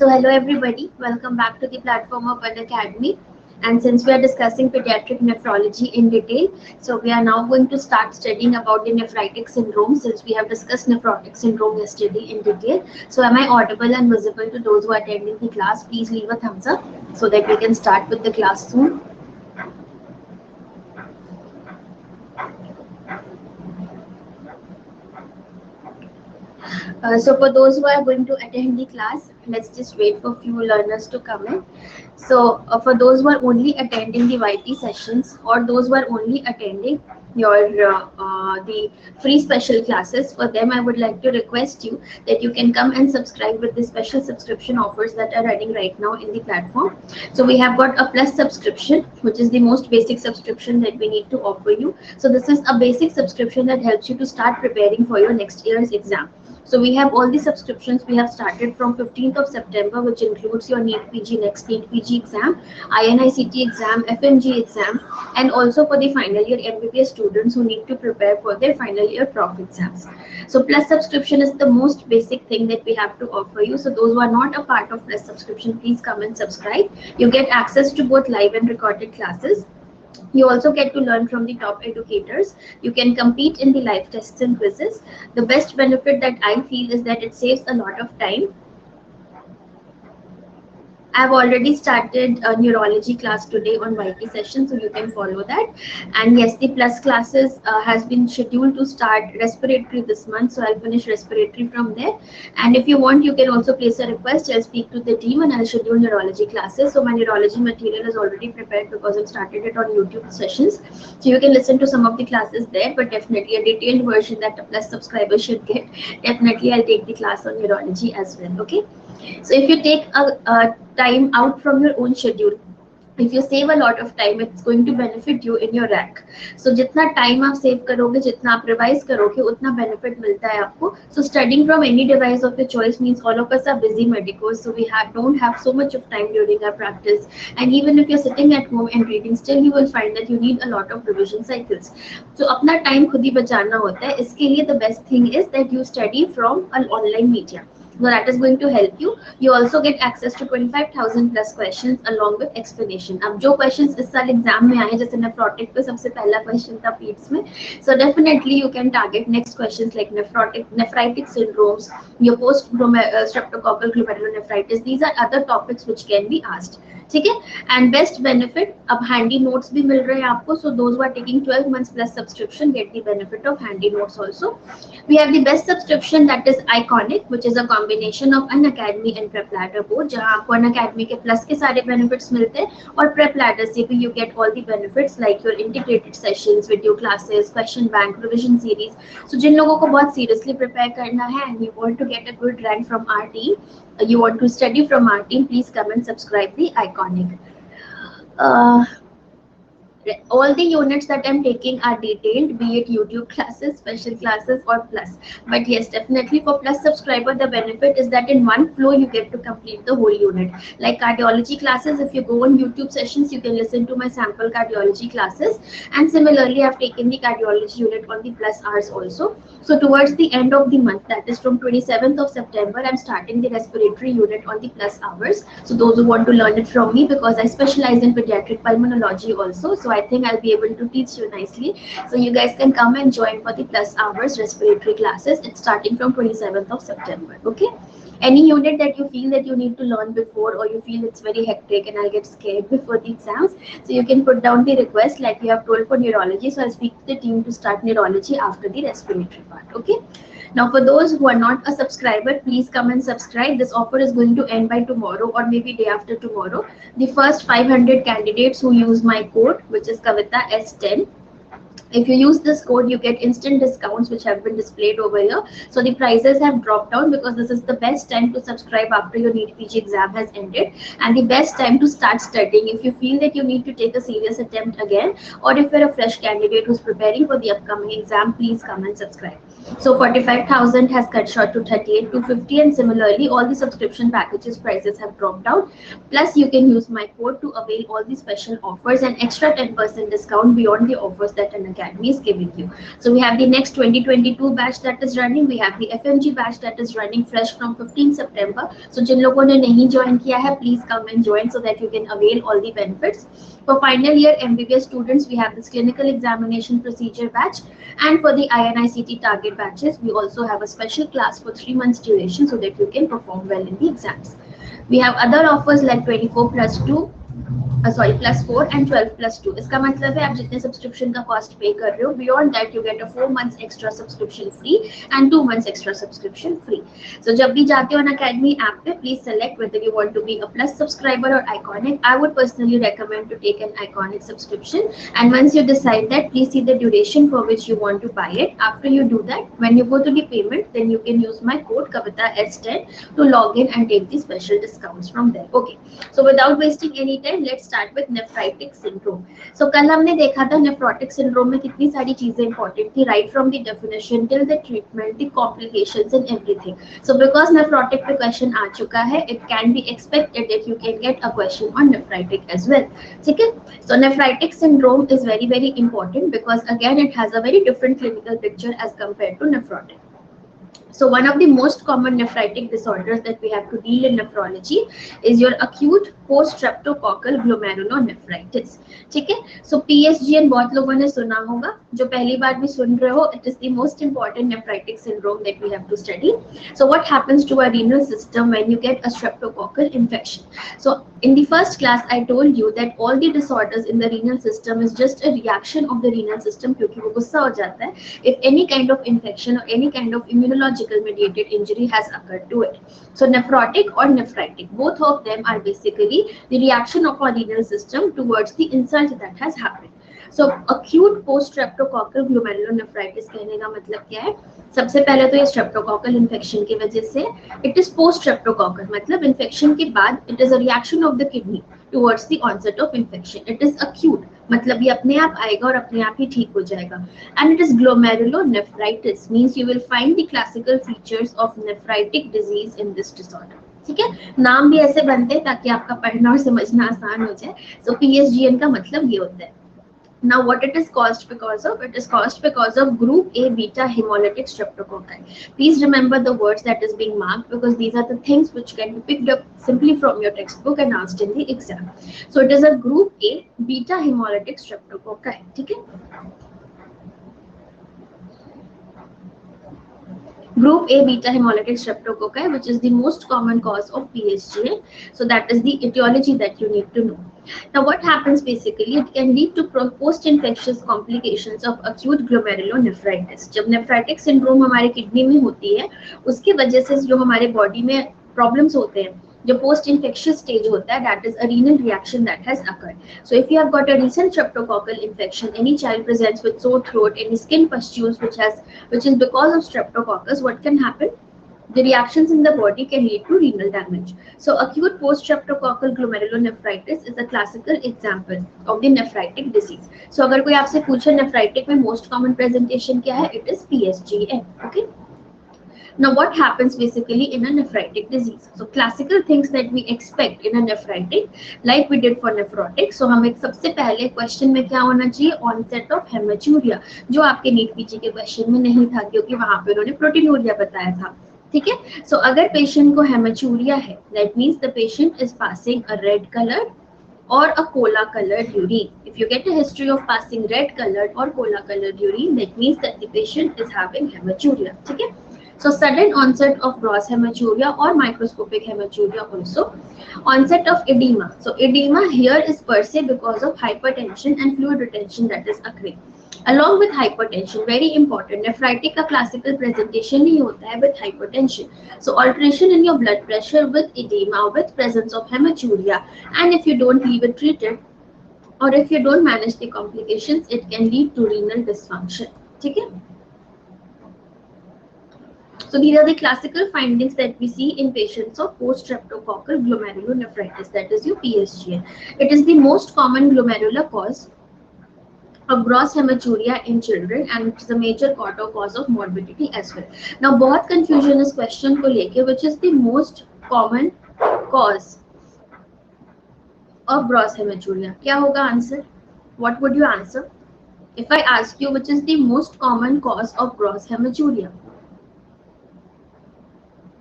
So hello everybody, welcome back to the platform of Unacademy. And since we are discussing pediatric nephrology in detail, so we are now going to start studying about the nephritic syndrome since we have discussed nephrotic syndrome yesterday in detail. So am I audible and visible to those who are attending the class? Please leave a thumbs up so that we can start with the class soon. So for those who are going to attend the class, let's just wait for few learners to come in. So for those who are only attending the YT sessions or those who are only attending your the free special classes, for them I would like to request you that you can come and subscribe with the special subscription offers that are running right now in the platform. So we have got a plus subscription, which is the most basic subscription that we need to offer you. So this is a basic subscription that helps you to start preparing for your next year's exam. So we have all the subscriptions we have started from 15th of September, which includes your NEET PG, next NEET PG exam, INICT exam, FMG exam, and also for the final year MBBS students who need to prepare for their final year prof exams. So plus subscription is the most basic thing that we have to offer you. So those who are not a part of plus subscription, please come and subscribe. You get access to both live and recorded classes. You also get to learn from the top educators. You can compete in the live tests and quizzes. The best benefit that I feel is that it saves a lot of time. I've already started a neurology class today on YT session, so you can follow that. And yes, the plus classes has been scheduled to start respiratory this month, so I'll finish respiratory from there. And if you want, you can also place a request. I'll speak to the team and I'll schedule neurology classes. So my neurology material is already prepared because I've started it on YouTube sessions. So you can listen to some of the classes there, but definitely a detailed version that a plus subscriber should get. Definitely I'll take the class on neurology as well, okay? So if you take a time out from your own schedule, if you save a lot of time, it's going to benefit you in your rank. So जितना time आप save करोगे, जितना आप revise करोगे, उतना benefit मिलता है आपको. So studying from any device of your choice means all of us are busy medicos, so we don't have so much of time during our practice. And even if you're sitting at home and reading, still you will find that you need a lot of revision cycles. So अपना time खुद ही बचाना होता है. इसके लिए the best thing is that you study from an online media. So that is going to help you. You also get access to 25,000 plus questions along with explanation. अब जो questions इस साल exam में आए, जैसे nephrotic पे सबसे पहला question था PEDS में, so definitely you can target next questions like nephritic syndromes, your post streptococcal glomerulonephritis. These are other topics which can be asked. ठीक है? And best benefit, अब handy notes भी मिल रहे हैं आपको. So those who are taking 12 months plus subscription get the benefit of handy notes also. We have the best subscription, that is Iconic, which is a combination of Unacademy and Prep Ladder both, जहाँ आपको Unacademy के plus के सारे benefits मिलते हैं और Prep Ladder से भी you get all the benefits like your integrated sessions, video classes, question bank, revision series. So जिन लोगों को बहुत seriously prepare करना है and you want to get a good rank from our team, you want to study from our team, please come and subscribe the Iconic. All the units that I'm taking are detailed, be it YouTube classes, special classes or plus. But yes, definitely for plus subscriber, the benefit is that in one flow you get to complete the whole unit. Like cardiology classes, if you go on YouTube sessions, you can listen to my sample cardiology classes. And similarly, I've taken the cardiology unit on the plus hours also. So towards the end of the month, that is from 27th of September, I'm starting the respiratory unit on the plus hours. So those who want to learn it from me, because I specialize in pediatric pulmonology also, so I think I'll be able to teach you nicely. So you guys can come and join for the plus hours respiratory classes. It's starting from 27th of September, okay? Any unit that you feel that you need to learn before, or you feel it's very hectic and I'll get scared before the exams, so you can put down the request like we have told for neurology. So I'll speak to the team to start neurology after the respiratory part, okay? Now for those who are not a subscriber, please come and subscribe. This offer is going to end by tomorrow or maybe day after tomorrow. The first 500 candidates who use my code, which is Kavita S10, if you use this code, you get instant discounts which have been displayed over here. So the prices have dropped down because this is the best time to subscribe after your NEET PG exam has ended, and the best time to start studying if you feel that you need to take a serious attempt again, or if you're a fresh candidate who's preparing for the upcoming exam, please come and subscribe. So 45,000 has cut short to 38,250, and similarly all the subscription packages prices have dropped down. Plus you can use my code to avail all the special offers and extra 10% discount beyond the offers that Unacademy Unacademy is giving you. So we have the next 2022 batch that is running. We have the FMG batch that is running fresh from 15 September. So जिन लोगों ने नहीं join किया है, please come and join so that you can avail all the benefits. For final year MBBS students, we have this clinical examination procedure batch, and for the INICT target batches, we also have a special class for 3 months duration so that you can perform well in the exams. We have other offers like 24+2, +4 and 12+2. इसका मतलब है आप जितने subscription का cost पे कर रहे हो, beyond that you get a 4 months extra subscription free and 2 months extra subscription free. So जब भी जाते हो अनअकैडमी ऐप पे, please select whether you want to be a plus subscriber और iconic. I would personally recommend to take an iconic subscription, and once you decide that, please see the duration for which you want to buy it. After you do that, when you go to the payment, then you can use my code Kavita S10 to log in and take the special discounts from there. Okay, so without wasting any time, let's start with nephritic syndrome. So कल हमने देखा था nephrotic syndrome में कितनी सारी चीजें important थी, right from the definition till the treatment, the complications and everything. So because nephrotic पे question आ चुका है, it can be expected that you can get a question on nephritic as well. ठीक है? So nephritic syndrome is very very important because again it has a very different clinical picture as compared to nephrotic. So one of the most common nephritic disorders that we have to deal in nephrology is your acute post-streptococcal glomerulonephritis. ठीक है? So PSGN बहुत लोगों ने सुना होगा, जो पहली बार भी सुन रहे हो, it is the most important nephritic syndrome that we have to study. So what happens to our renal system when you get a streptococcal infection? So in the first class I told you that all the disorders in the renal system is just a reaction of the renal system क्योंकि वो गुस्सा हो जाता है if any kind of infection or any kind of immunological mediated injury has occurred to it. So nephrotic or nephritic, both of them are basically the reaction of our renal system towards the insult that has happened. So acute post streptococcal glomerulonephritis कहने का मतलब क्या है? सबसे पहले तो ये streptococcal infection की वजह से, it is post streptococcal मतलब infection के बाद, it is a reaction of the kidney towards the onset of infection. It is acute मतलब ये अपने आप आएगा और अपने आप ही ठीक हो जाएगा. And it is glomerulonephritis means you will find the classical features of nephritic disease in this disorder. ठीक है? नाम भी ऐसे बनते हैं ताकि आपका पढ़ना और समझना आसान हो जाए. So PSGN का मतलब ये होता है. Now what it is caused because of? It is caused because of group A beta hemolytic streptococci. Please remember the words that is being marked because these are the things which can be picked up simply from your textbook and asked in the exam. So it is a group A beta hemolytic streptococci. ठीक है? Group A beta hemolytic streptococci, which is the most common cause of PSGN. So that is the etiology that you need to know. Now what happens basically, it can lead to post-infectious complications of acute glomerulonephritis. जब nephritic syndrome हमारे kidney में होती है, उसके वजह से जो हमारे बॉडी में प्रॉब्लम्स होते हैं, जो पोस्ट इन्फेक्शियस स्टेज होता है, that is a renal reaction that has occurred. So if you have got a recent streptococcal infection, any child presents with sore throat, any skin pustules which is because of streptococcus, what can happen? The reactions in the body can lead to renal damage. So acute post-streptococcal glomerulonephritis is a classical example of the nephritic disease. So अगर कोई आपसे पूछे nephritic में most common presentation क्या है? It is PSGN. Okay. Now what happens basically in a nephritic disease? So classical things that we expect in a nephritic, like we did for nephrotic. So हमें सबसे पहले question में क्या होना चाहिए? Onset of hematuria, जो आपके NEET PG के question में नहीं था क्योंकि वहाँ पे उन्होंने proteinuria बताया था. ठीक है? So अगर patient को hematuria है, that means the patient is passing a red colored or a cola colored urine. If you get a history of passing red colored or cola colored urine, that means that the patient is having hematuria. ठीक है? So sudden onset of gross hematuria or microscopic hematuria also. Onset of edema. So edema here is per se because of hypertension and fluid retention that is occurring. Along with hypertension, very important, nephritic का classical presentation ही होता है with hypertension. So alteration in your blood pressure with edema, with presence of hematuria, and if you don't leave it treated, or if you don't manage the complications, it can lead to renal dysfunction. ठीक है? So these are the classical findings that we see in patients of post-streptococcal glomerulonephritis, that is your PSGN. It is the most common glomerular cause of gross hematuria in children and it is a major cause of morbidity as well. Now बहुत confusion इस question को लेके, which is the most common cause of gross hematuria? क्या होगा answer? What would you answer? If I ask you which is the most common cause of gross hematuria,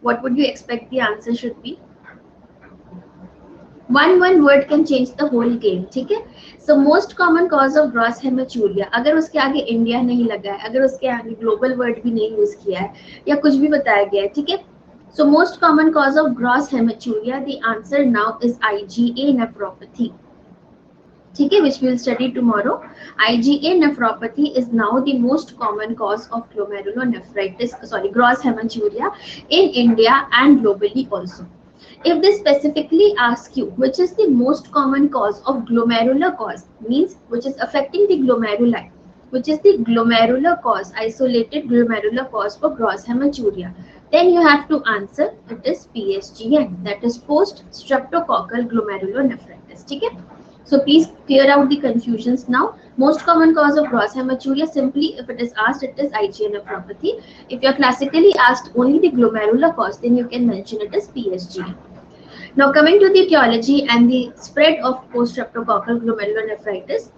what would you expect the answer should be? One word can change the whole game. ठीक है? So most common cause of gross hematuria, अगर उसके आगे India नहीं लगा है, अगर उसके आगे ग्लोबल वर्ड भी नहीं यूज किया है या कुछ भी बताया गया है, ठीक है? So most common cause of gross hematuria, the answer now is IgA nephropathy. ठीक है, which we will study tomorrow. IgA nephropathy is now the most common cause of glomerulonephritis, gross hematuria in India and globally also. If they specifically ask you which is the most common cause of glomerular cause, means which is affecting the glomeruli, which is the glomerular cause, isolated glomerular cause for gross hematuria, then you have to answer it is PSGN, that is post streptococcal glomerulonephritis. ठीक है? So please clear out the confusions now. Most common cause of gross hematuria, simply if it is asked, it is IgA nephropathy. If you are classically asked only the glomerular cause, then you can mention it as PSGN. Now coming to the etiology and the spread of post-streptococcal glomerulonephritis.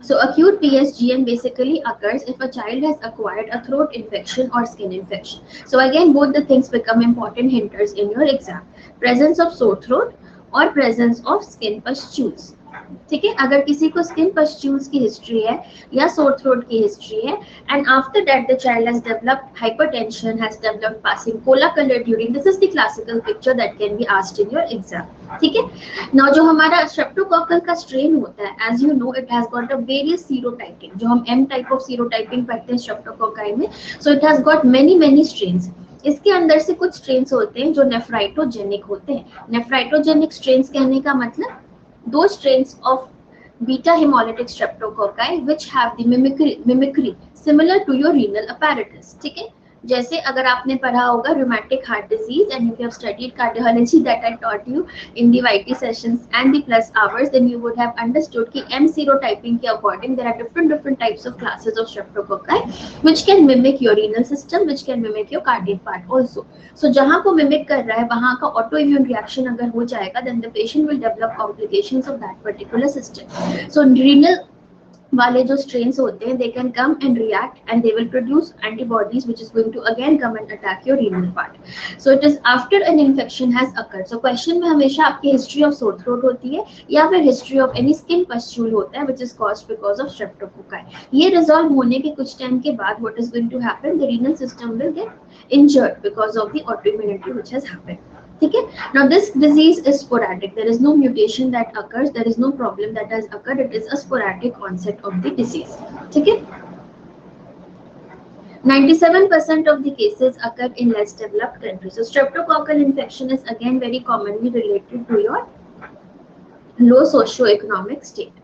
So acute PSGN basically occurs if a child has acquired a throat infection or skin infection. So again, both the things become important hinters in your exam. Presence of sore throat or presence of skin pustules. ठीक है, अगर किसी को skin pustules की history है या sore throat की history है and after that the child has developed hypertension, has developed passing Cola colour during, this is the classical picture that can be asked in your exam. ठीक है, now जो हमारा streptococcal का strain होता है, as you know it has got a various serotyping, जो हम M type of सीरोटाइपिंग पढ़ते हैं स्ट्रेप्टोकोकाई में. So it has got many strains. इसके अंदर से कुछ स्ट्रेन्स होते हैं जो नेफ्राइटोजेनिक होते हैं. नेफ्राइटोजेनिक स्ट्रेन्स कहने का मतलब those strains of beta hemolytic streptococci which have the mimicry similar to your renal apparatus. ठीक है, जैसे अगर आपने पढ़ा होगा rheumatic heart disease and if you have studied cardiology that I taught you in the YT sessions and the plus hours, then you would have understood कि M serotyping के according there are different types of classes of streptococci which can mimic your renal system, which can mimic your cardiac part also. So जहाँ को mimic कर रहा है वहाँ का autoimmune reaction अगर हो जाएगा, then the patient will develop complications of that particular system. So renal वाले जो strains होते हैं, they can come and react and they will produce antibodies which is going to again come and attack your renal part. So it is after an infection has occurred. So question में हमेशा आपकी history of sore throat होती है या फिर history of any skin pustule होता है which is caused because of streptococci. ये resolve होने के कुछ time के बाद what is going to happen, the renal system will get injured because of the autoimmunity which has happened. ठीक है, now this disease is sporadic, there is no mutation that occurs, there is no problem that has occurred, it is a sporadic onset of the disease. ठीक है, 97% of the cases occur in less developed countries. So streptococcal infection is again very commonly related to your low socio-economic state.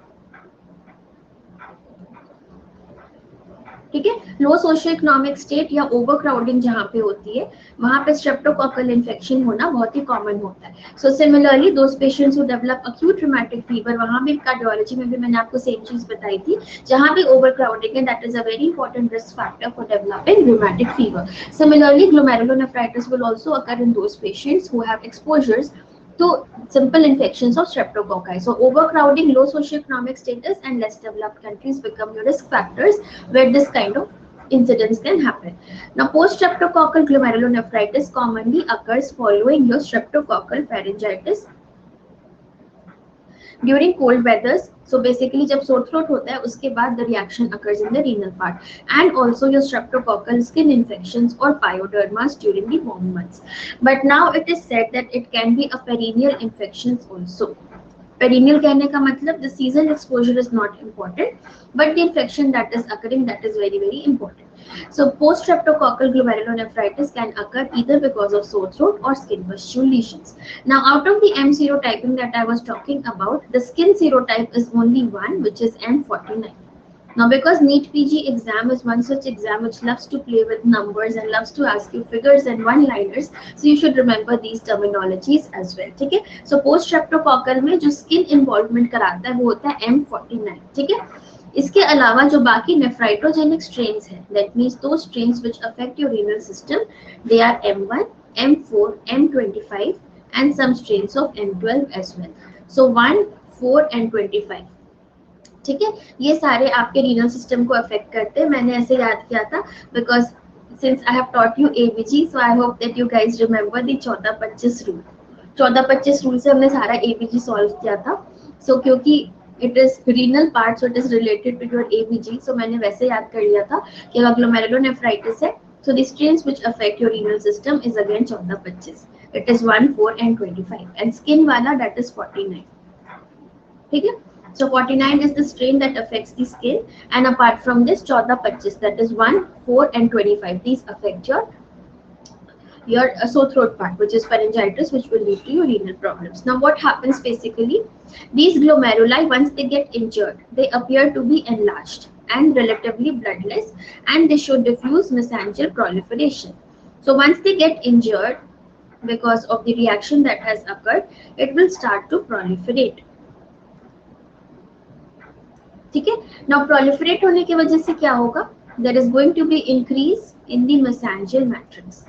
ठीक है, लो socio economic state या over crowding जहाँ पे होती है वहाँ पे स्ट्रेप्टोकोकल इन्फेक्शन होना बहुत ही कॉमन होता है. So similarly those patients who develop acute rheumatic fever, वहाँ भी कार्डियोलॉजी में भी मैंने आपको सेम चीज बताई थी, जहाँ भी ओवर क्राउडिंग है that is a very important risk factor for developing rheumatic fever. Similarly glomerulonephritis will also occur in those patients who have exposures to simple infections of streptococci. So overcrowding, low socioeconomic status and less developed countries become your risk factors where this kind of incidents can happen. Now post-streptococcal glomerulonephritis commonly occurs following your streptococcal pharyngitis during cold weathers. So basically जब sore throat होता है उसके बाद the reaction occurs in the renal part and also your streptococcal skin infections or pyodermas during the warm months. But now it is said that it can be a perennial infections also. Perennial कहने का मतलब the seasonal exposure is not important but the infection that is occurring, that is very important. So post-streptococcal glomerulonephritis can occur either because of sore throat or skin pustule lesions. Now out of the M serotyping that I was talking about, the skin serotype is only one, which is M49. Now because NEET PG exam is one such exam which loves to play with numbers and loves to ask you figures and one-liners, so you should remember these terminologies as well. ठीक है, so post-streptococcal में जो skin involvement कराता है वो होता है M49. ठीक है, इसके अलावा जो बाकी नेफ्राइटोजेनिक स्ट्रेन्स हैं, that means those strains which affect your renal system, they are M1, M4, M25 and some strains of M12 as well. So 1, 4 and 25. ठीक है, ये सारे आपके रीनल सिस्टम को अफेक्ट करते हैं। मैंने ऐसे याद किया था because since I have taught you ABG, so I hope that you guys remember the 14-25 rule. 14-25 rule से हमने सारा एबीजी सॉल्व किया था। सो क्योंकि it is renal part, so it is related to your ABG, so मैंने वैसे याद कर लिया था कि अगर ग्लोमेरुलोनेफ्राइटिस है, so the strains which affect your renal system is again 14-25. It is 1, 4 and 25, and skin wala that is 49. ठीक है, so 49 is the strain that affects the skin, and apart from this 14-25, that is 1, 4 and 25, these affect your sore throat part, which is pharyngitis, which will lead to your renal problems. Now what happens basically, these glomeruli, once they get injured, they appear to be enlarged and relatively bloodless, and they show diffuse mesangial proliferation. So once they get injured, because of the reaction that has occurred, it will start to proliferate. ठीक है, now proliferate होने की वजह से क्या होगा, there is going to be increase in the mesangial matrix.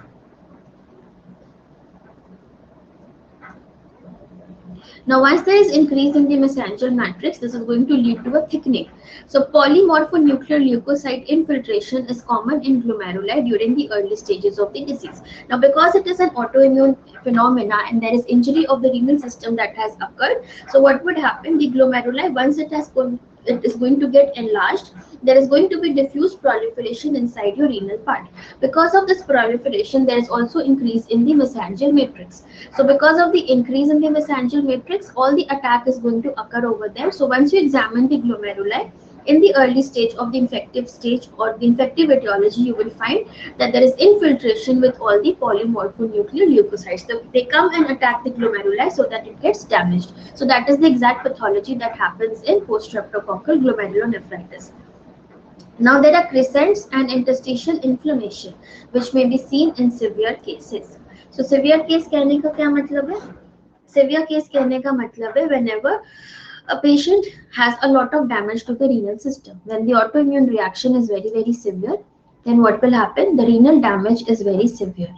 Now once there is increase in the mesangial matrix, this is going to lead to a thickening. So polymorphonuclear leukocyte infiltration is common in glomeruli during the early stages of the disease. Now because it is an autoimmune phenomena and there is injury of the renal system that has occurred, so what would happen, the glomeruli, once it is going to get enlarged, there is going to be diffuse proliferation inside your renal part. Because of this proliferation, there is also increase in the mesangial matrix. So because of the increase in the mesangial matrix, all the attack is going to occur over there. So once you examine the glomeruli in the early stage of the infective stage or the infective etiology, you will find that there is infiltration with all the polymorphonuclear leukocytes. So they come and attack the glomeruli so that it gets damaged. So that is the exact pathology that happens in post-streptococcal glomerulonephritis. Now there are crescents and interstitial inflammation which may be seen in severe cases. So severe case कहने का क्या मतलब है? Severe case कहने का मतलब है whenever a patient has a lot of damage to the renal system. When the autoimmune reaction is very, very severe, then what will happen? The renal damage is very severe.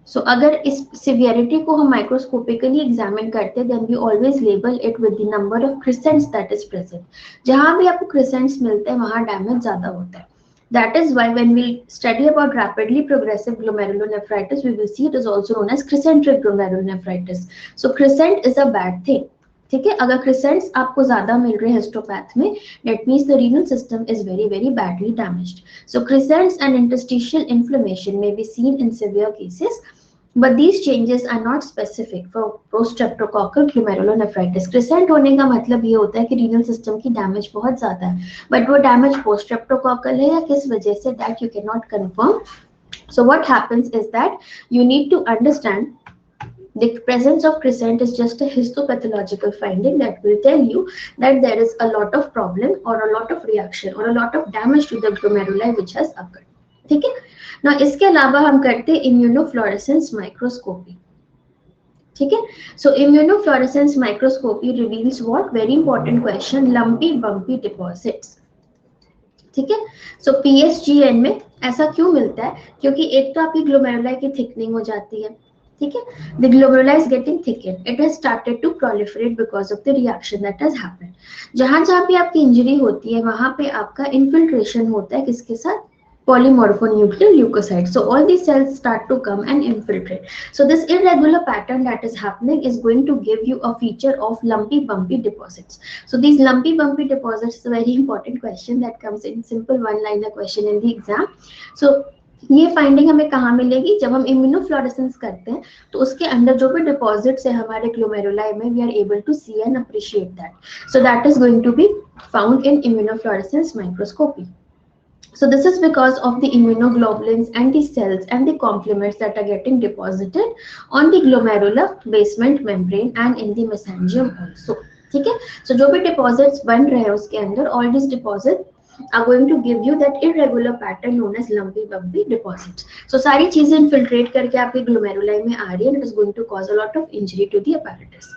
So अगर इस severity को हम microscopically examine करते हैं, then we always label it with the number of crescents that is present. जहाँ भी आपको crescents मिलते हैं, वहाँ damage ज़्यादा होता है. That is why when we study about rapidly progressive glomerulonephritis, we will see it is also known as crescentic glomerulonephritis. So crescent is a bad thing. ठीक है, अगर क्रिसेंट्स आपको ज्यादा मिल रहे हैं हिस्टोपैथ में, that means the renal system is very very badly damaged. So crescents and interstitial inflammation may be seen in severe cases, but these changes are not specific for post-streptococcal glomerulonephritis. Crescent होने का मतलब ये होता है कि renal system की damage बहुत ज्यादा है, बट वो डैमेज पोस्ट-स्ट्रेप्टोकॉकल है या किस वजह से, that you can not confirm. So what happens is that you need to understand the presence of crescent is just a histopathological finding that will tell you that there is a lot of problem or a lot of reaction or a lot of damage to the glomeruli which has occurred. ठीक है, now इसके अलावा हम करते हैं immunofluorescence microscopy. ठीक है, so immunofluorescence microscopy reveals what? Very important question, lumpy bumpy deposits. ठीक है, so PSGN में ऐसा क्यों मिलता है? क्योंकि एक तो आपकी ग्लोमेरुलाई की थिकनिंग हो जाती है. ठीक है, the glomeruli is getting thickened, it has started to proliferate because of the reaction that has happened. जहां जहां पे आपकी इंजरी होती है वहां पे आपका इन्फिल्ट्रेशन होता है किसके साथ? Polymorphonuclear leukocytes. So all these cells start to come and infiltrate. So this irregular pattern that is happening is going to give you a feature of lumpy bumpy deposits. So these lumpy bumpy deposits is a very important question that comes in simple one liner question in the exam. So ये finding हमें कहाँ मिलेगी? जब हम immunofluorescence करते हैं तो उसके अंदर जो भी डिपॉजिट्स है हमारे ग्लोमेरुलाई में, we are able to see and appreciate that. So that is going to be found in immunofluorescence microscopy. So this is because of the immunoglobulins and the cells and the complements that are getting deposited on the glomerular basement membrane and in the mesangium also. ठीक है, so जो भी deposits बन रहे हैं उसके अंदर, all these deposits are going to give you that irregular pattern known as lumpy bumpy deposits. So सारी चीजें infiltrate करके आपके glomeruli में आ रही है, and it is going to cause a lot of injury to the apparatus.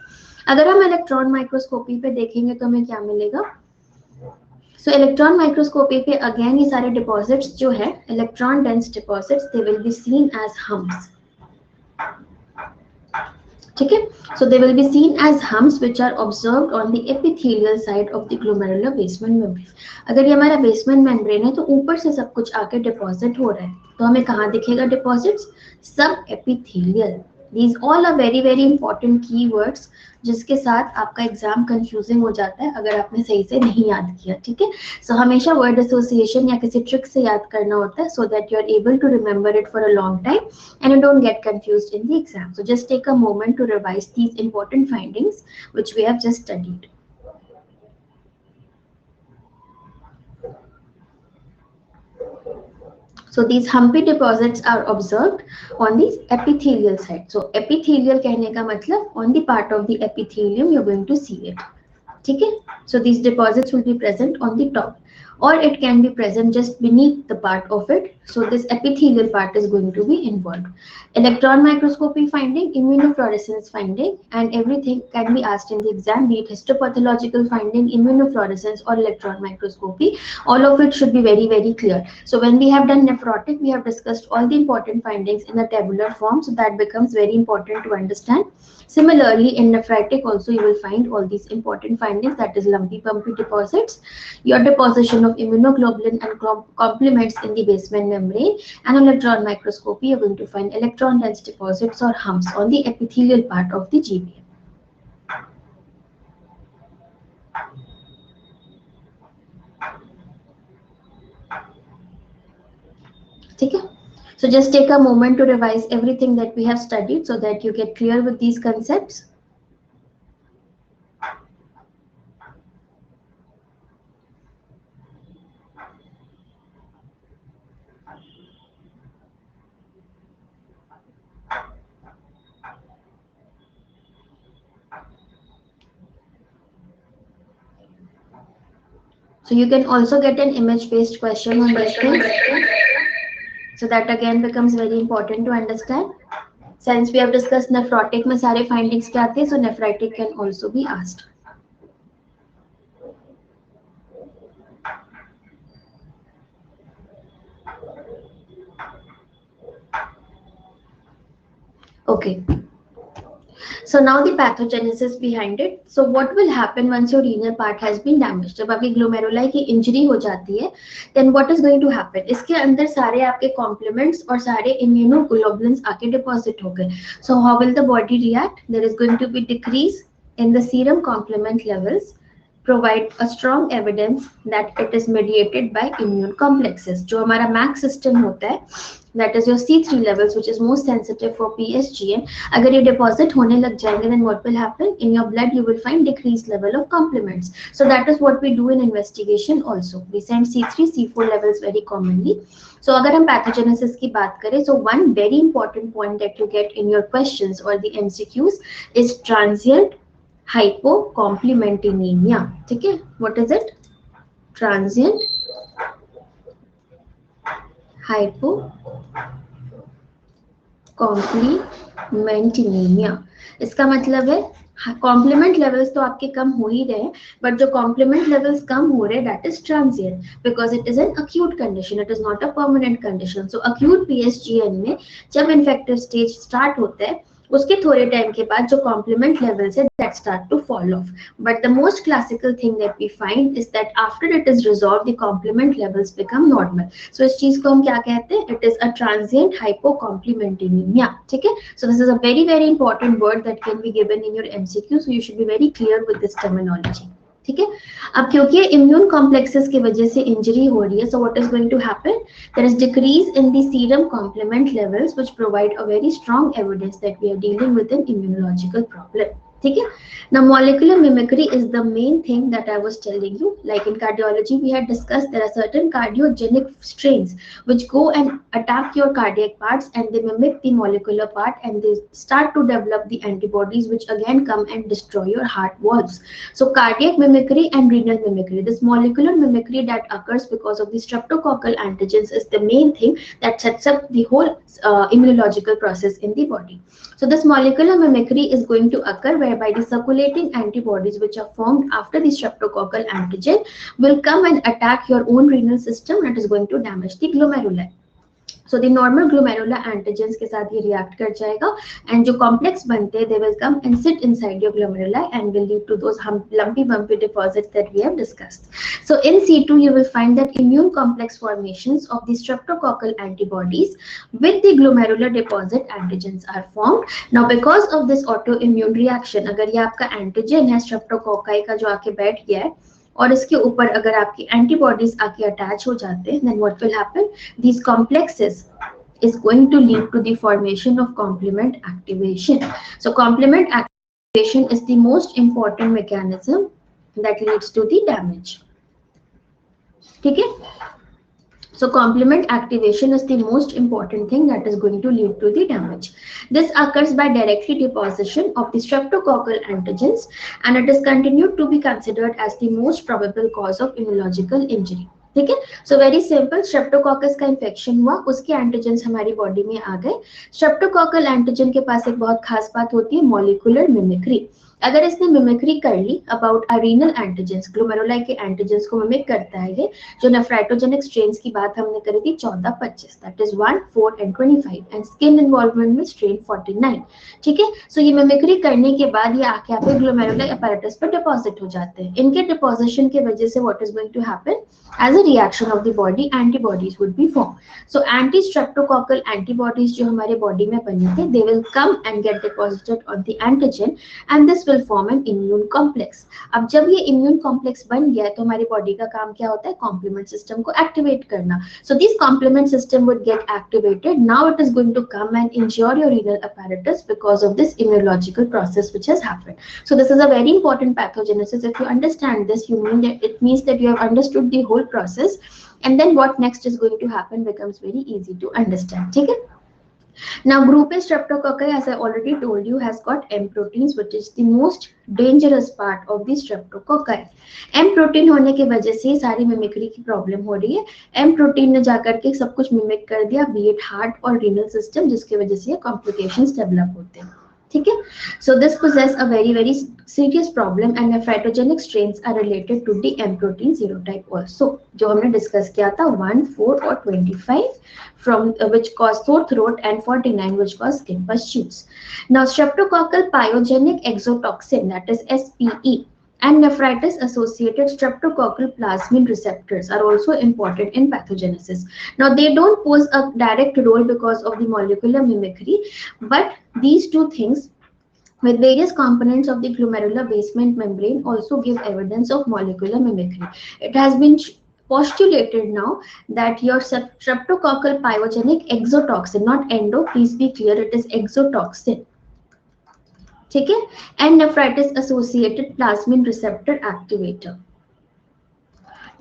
अगर हम electron microscopy पे देखेंगे तो हमें क्या मिलेगा? So इलेक्ट्रॉन माइक्रोस्कोपी पे अगेन ये सारे डिपॉजिट्स जो है electron dense deposits, they will be seen as humps. ठीक है, So they will be seen as humps which are observed on the epithelial side of the glomerular basement membrane. अगर ये हमारा basement membrane है तो ऊपर से सब कुछ आके deposit हो रहा है, तो हमें कहाँ दिखेगा deposits? Sub epithelial. These all are very very important keywords जिसके साथ आपका एग्जाम कंफ्यूजिंग हो जाता है अगर आपने सही से नहीं याद किया, ठीक है. सो हमेशा वर्ड एसोसिएशन या किसी ट्रिक से याद करना होता है, so that you are able to remember it for a long time and you don't get confused in the exam. So just take a moment to revise these important findings which we have just studied. So these humpy deposits are observed on the epithelial side. So epithelial कहने का मतलब on the part of the epithelium you're going to see it. ठीक है? So these deposits will be present on the top, or it can be present just beneath the part of it. So this epithelial part is going to be involved. Electron microscopy finding, immunofluorescence finding, and everything can be asked in the exam, be it histopathological finding, immunofluorescence, or electron microscopy. All of it should be very very clear. So when we have done nephrotic, we have discussed all the important findings in a tabular form, so that becomes very important to understand. Similarly, in nephritic also you will find all these important findings, that is lumpy pumpy deposits, your deposition of immunoglobulin and complements in the basement membrane, and electron microscopy you're going to find electron dense deposits or humps on the epithelial part of the GBM. Okay? So just take a moment to revise everything that we have studied so that you get clear with these concepts. So you can also get an image-based question on this thing. So that again becomes very important to understand. Since we have discussed nephrotic में सारे findings क्या थे, so nephritic can also be asked. Okay. So now the pathogenesis behind it. So what will happen once your renal part has been damaged? जब आपकी glomeruli की injury हो जाती है, then what is going to happen? इसके अंदर सारे आपके complements और सारे immunoglobulins आके deposit हो गए. So how will the body react? There is going to be decrease in the serum complement levels, provide a strong evidence that it is mediated by immune complexes. जो हमारा MAC system होता है, that is your C3 levels, which is most sensitive for PSGN. अगर ये deposit होने लग जाएंगे, then what will happen? In your blood, you will find decreased level of complements. So that is what we do in investigation also. We send C3, C4 levels very commonly. So अगर हम pathogenesis की बात करें, so one very important point that you get in your questions or the MCQs is transient hypocomplementemia. ठीक है? What is it? Transient hypocomplementemia. इसका मतलब है कॉम्प्लीमेंट लेवल्स तो आपके कम हो ही रहे हैं, बट जो कॉम्प्लीमेंट लेवल्स कम हो रहे हैं that is transient, because it is an acute condition, it is not a permanent condition. So acute PSGN में जब इन्फेक्टिव स्टेज स्टार्ट होता है, उसके थोड़े टाइम के बाद जो कॉम्प्लीमेंट लेवल्स है that start to fall off. But the most classical thing that we find is that after it is resolve the complement levels become normal. So इस चीज को हम क्या कहते हैं? It is a transient hypocomplementaemia. ठीक है? So this is a very very important word that can be given in your MCQ, so you should be very clear with this terminology. ठीक है? अब क्योंकि इम्यून कॉम्प्लेक्सेस की वजह से injury हो रही है, so what is going to happen? There is decrease in the serum complement levels which provide a very strong evidence that we are dealing with an immunological problem. ठीक है? Now molecular mimicry is the main thing that I was telling you. Like in cardiology we had discussed, there are certain cardiogenic strains which go and attack your cardiac parts and they mimic the molecular part and they start to develop the antibodies which again come and destroy your heart valves. So cardiac mimicry and renal mimicry, this molecular mimicry that occurs because of the streptococcal antigens is the main thing that sets up the whole immunological process in the body. So this molecular mimicry is going to occur whereby the circulating antibodies which are formed after the streptococcal antigen will come and attack your own renal system and it is going to damage the glomeruli. So the normal glomerular antigens के साथ ये react कर जाएगा and जो complex बनते हैं they will come and sit inside your glomerula and will lead to those lumpy bumpy deposits that we have discussed. So in C2 you will find that immune complex formations of the streptococcal antibodies with the glomerular deposit antigens are formed. Now because of this autoimmune reaction, अगर ये आपका antigen है streptococci का जो आके बैठ गया है और इसके ऊपर अगर आपकी एंटीबॉडीज आके अटैच हो जाते हैं, then what will happen? These complexes is going to lead to the formation of complement activation. So complement activation is the most important mechanism that leads to the damage. ठीक है? So complement activation is the most important thing that is going to lead to the damage. This occurs by directly deposition of the streptococcal antigens and it is continued to be considered as the most probable cause of immunological injury. ठीक है? So very simple, streptococcus का infection हुआ, उसके antigens हमारी body में आ गए. Streptococcal antigen के पास एक बहुत खास बात होती है, molecular mimicry. अगर इसने मिमिक्री कर ली अबाउट रीनल एंटीजेंस, ग्लोमेरुलाई के एंटीजेंस को मिमिक करता है ये, जो नेफ्राइटोजेनिक स्ट्रेन्स की बात हमने करी थी 14, 25, that is 1, 4 and 25 and skin involvement में स्ट्रेन 49. ठीक है? सो ये मिमिक्री करने के बाद ये आके आपके ग्लोमेरुलाई अपैरेटस पर डिपॉजिट हो जाते हैं. इनके डिपॉजिशन की वजह से what is going to happen? As a reaction of the body, antibodies would be formed. So anti-streptococcal antibodies जो हमारे बॉडी में बने थे, they will come and get deposited on the antigen and this will form an immune complex. अब जब ये immune complex बन गया तो हमारी बॉडी का काम क्या होता है? Complement system को activate करना. So this complement system would get activated. Now it is going to come and injure your renal apparatus because of this immunological process which has happened. So this is a very important pathogenesis. If you understand this, you mean that it means that you have understood the whole process and then what next is going to happen becomes very easy to understand. ठीक है? Now group A streptococci, as I already told you, has got M proteins which is the most dangerous part of the streptococci. M protein होने की वजह से सारी mimicry की problem हो रही है. M protein ने जाकर के सब कुछ मिमिक कर दिया, बी इट हार्ट और रीनल सिस्टम, जिसकी वजह से कॉम्प्लिकेशंस डेवलप होते हैं. ठीक है? So this possess a very serious problem and nephritogenetic strains are related to the M protein serotype also, जो हमने डिस्कस किया था 1, 4 और 25 from which cause sore throat and 49 which cause skin pustules. Now streptococcal pyogenic exotoxin, that is SPE, and nephritis associated streptococcal plasmin receptors are also important in pathogenesis. Now they don't pose a direct role because of the molecular mimicry, but these two things with various components of the glomerular basement membrane also give evidence of molecular mimicry. It has been postulated now that your streptococcal pyogenic exotoxin, not endo, please be clear, it is exotoxin. ठीक है? And nephritis associated plasmin receptor activator.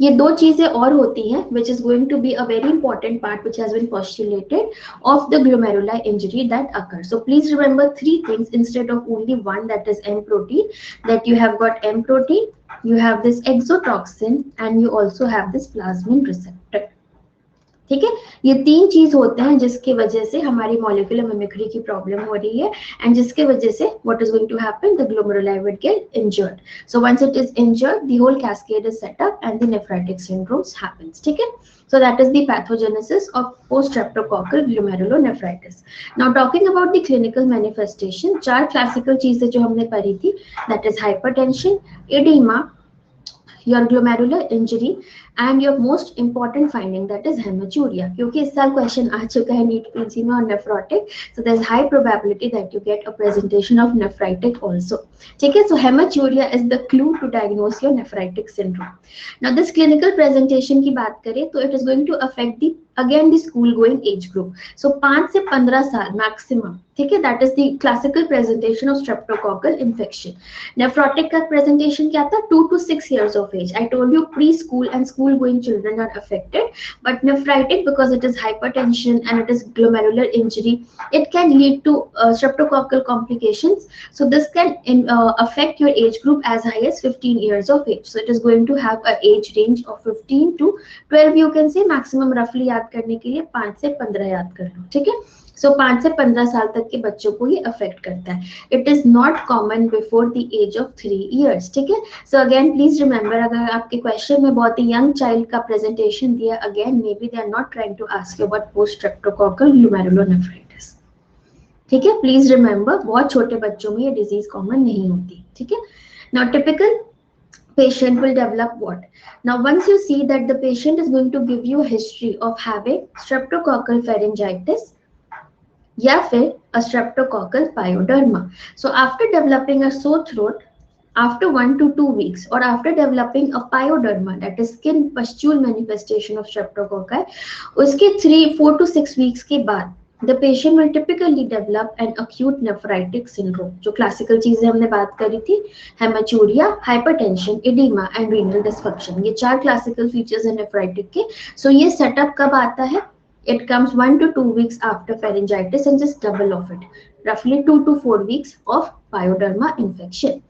ये दो चीजें और होती हैं which is going to be a very important part which has been postulated of the glomerular injury that occurs. So please remember three things instead of only one, that is M protein, that you have got M protein, you have this exotoxin and you also have this plasmin receptor. ठीक है? ये तीन चीज होते हैं जिसकी वजह से हमारी मॉलिक्यूलर मिमिक्री की प्रॉब्लम हो रही है एंड जिसके वजह से what is going to happen? The glomeruli will get injured. So once it is injured the whole cascade is set up and the nephritic syndromes happens. ठीक है? So that is the pathogenesis of post-streptococcal glomerulonephritis. Now talking about the clinical manifestation, चार classical चीजें जो हमने पढ़ी थी, that is hypertension, edema, your glomerular injury and your most important finding, that is hematuria. क्योंकि इस साल क्वेश्चन आ चुका है नीट पीजी में और nephrotic, so there is high probability that you get a presentation of nephritic also. ठीक है? So hematuria is the clue to diagnose your nephritic syndrome. Now this clinical presentation की बात करें तो it is going to affect the again the school going age group. So 5 से 15 साल maximum. ठीक है? That is the classical presentation of streptococcal infection. Nephrotic का presentation क्या था? 2 to 6 years of age. I told you preschool and school going children are affected, but nephritic, because it is hypertension and it is glomerular injury, it can lead to streptococcal complications. So this can affect your age group as high as 15 years of age. So it is going to have a age range of 15 to 12, you can say, maximum roughly याद करने के लिए 5 से 15 याद कर लो. ठीक है? सो 5 से 15 साल तक के बच्चों को ये अफेक्ट करता है. It is not common before the age of 3 years. ठीक है. सो अगेन प्लीज रिमेंबर, अगर आपके क्वेश्चन में बहुत ही यंग चाइल्ड का प्रेजेंटेशन दिया, again may be they are not trying to ask you about post streptococcal glomerulonephritis. ठीक है. प्लीज रिमेंबर, बहुत छोटे बच्चों में ये डिजीज कॉमन नहीं होती. ठीक है. Now typical patient will develop what? Now once you see that the patient is going to give you a history of having streptococcal pharyngitis या फिर a streptococcal pyoderma. So after developing a sore throat, after 1 to 2 weeks, or after developing a pyoderma, that is skin pustule manifestation of streptococci, उसके 4 to 6 weeks के बाद the patient will typically develop an acute nephritic syndrome. जो classical चीजें हमने बात करी थी, hematuria, hypertension, edema and renal dysfunction. ये 4 classical features हैं nephritic के. So ये setup कब आता है? It comes 1 to 2 weeks after pharyngitis and just double of it, roughly 2 to 4 weeks of pyoderma infection.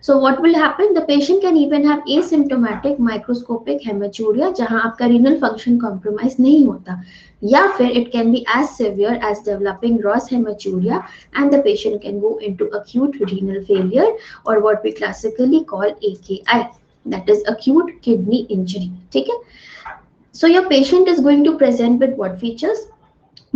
So what will happen? The patient can even have asymptomatic microscopic hematuria जहां आपका renal function compromise नहीं होता, या फिर it can be as severe as developing gross hematuria and the patient can go into acute renal failure or what we classically call AKI, that is acute kidney injury. ठीक है. So your patient is going to present with what features?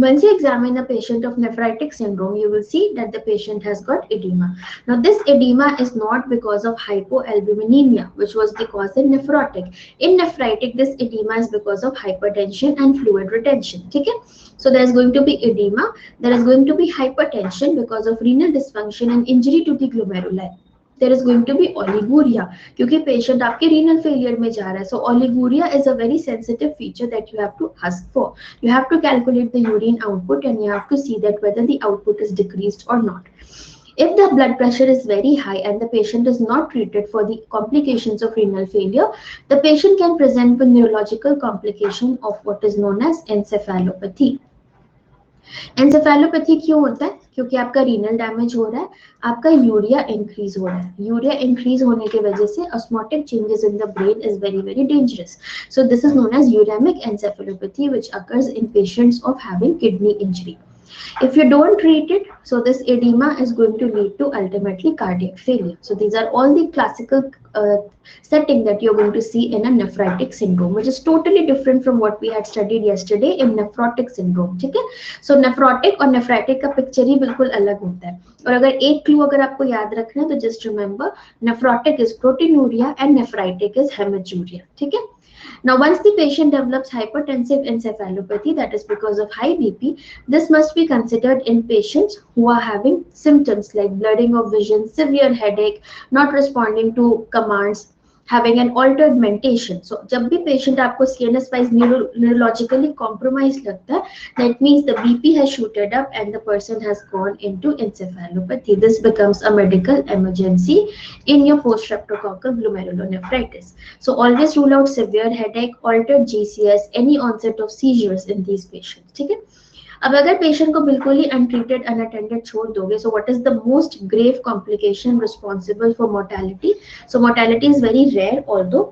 Once you examine a patient of nephritic syndrome, you will see that the patient has got edema. Now, this edema is not because of hypoalbuminemia, which was the cause in nephrotic. In nephritic, this edema is because of hypertension and fluid retention. Okay? So, there is going to be edema. There is going to be hypertension because of renal dysfunction and injury to the glomeruli. There is going to be oliguria क्योंकि patient आपके renal failure में जा रहा है. So oliguria is a very sensitive feature that you have to ask for. You have to calculate the urine output and you have to see that whether the output is decreased or not. If the blood pressure is very high and the patient is not treated for the complications of renal failure, the patient can present with neurological complication of what is known as encephalopathy. Encephalopathy क्यों होता है? क्योंकि आपका renal damage हो रहा है, आपका urea increase हो रहा है. यूरिया इंक्रीज होने की वजह से osmotic changes in the brain is very very dangerous. So this is known as uraemic encephalopathy which occurs in patients of having kidney injury. If you don't treat it, so this edema is going to lead to ultimately cardiac failure. So these are all the classical setting that you're going to see in a nephritic syndrome, which is totally different from what we had studied yesterday in nephrotic syndrome. ठीक है. So nephrotic और nephritic का picture ही बिल्कुल अलग होता है. और अगर एक क्लू अगर आपको याद रखना है तो just remember nephrotic is proteinuria and nephritic is hematuria. ठीक है. Now, once the patient develops hypertensive encephalopathy, that is because of high BP, this must be considered in patients who are having symptoms like blurring of vision, severe headache, not responding to commands, having an altered mentation. So, जब भी patient आपको CNS wise neurologically compromised लगता है, that means the BP has shooted up and the person has gone into encephalopathy. This becomes a medical emergency in your post-streptococcal glomerulonephritis. So, always rule out severe headache, altered GCS, any onset of seizures in these patients. ठीक है. अब अगर patient को बिल्कुल ही untreated unattended छोड़ दोगे, so what is the most grave complication responsible for mortality? So mortality is very rare although,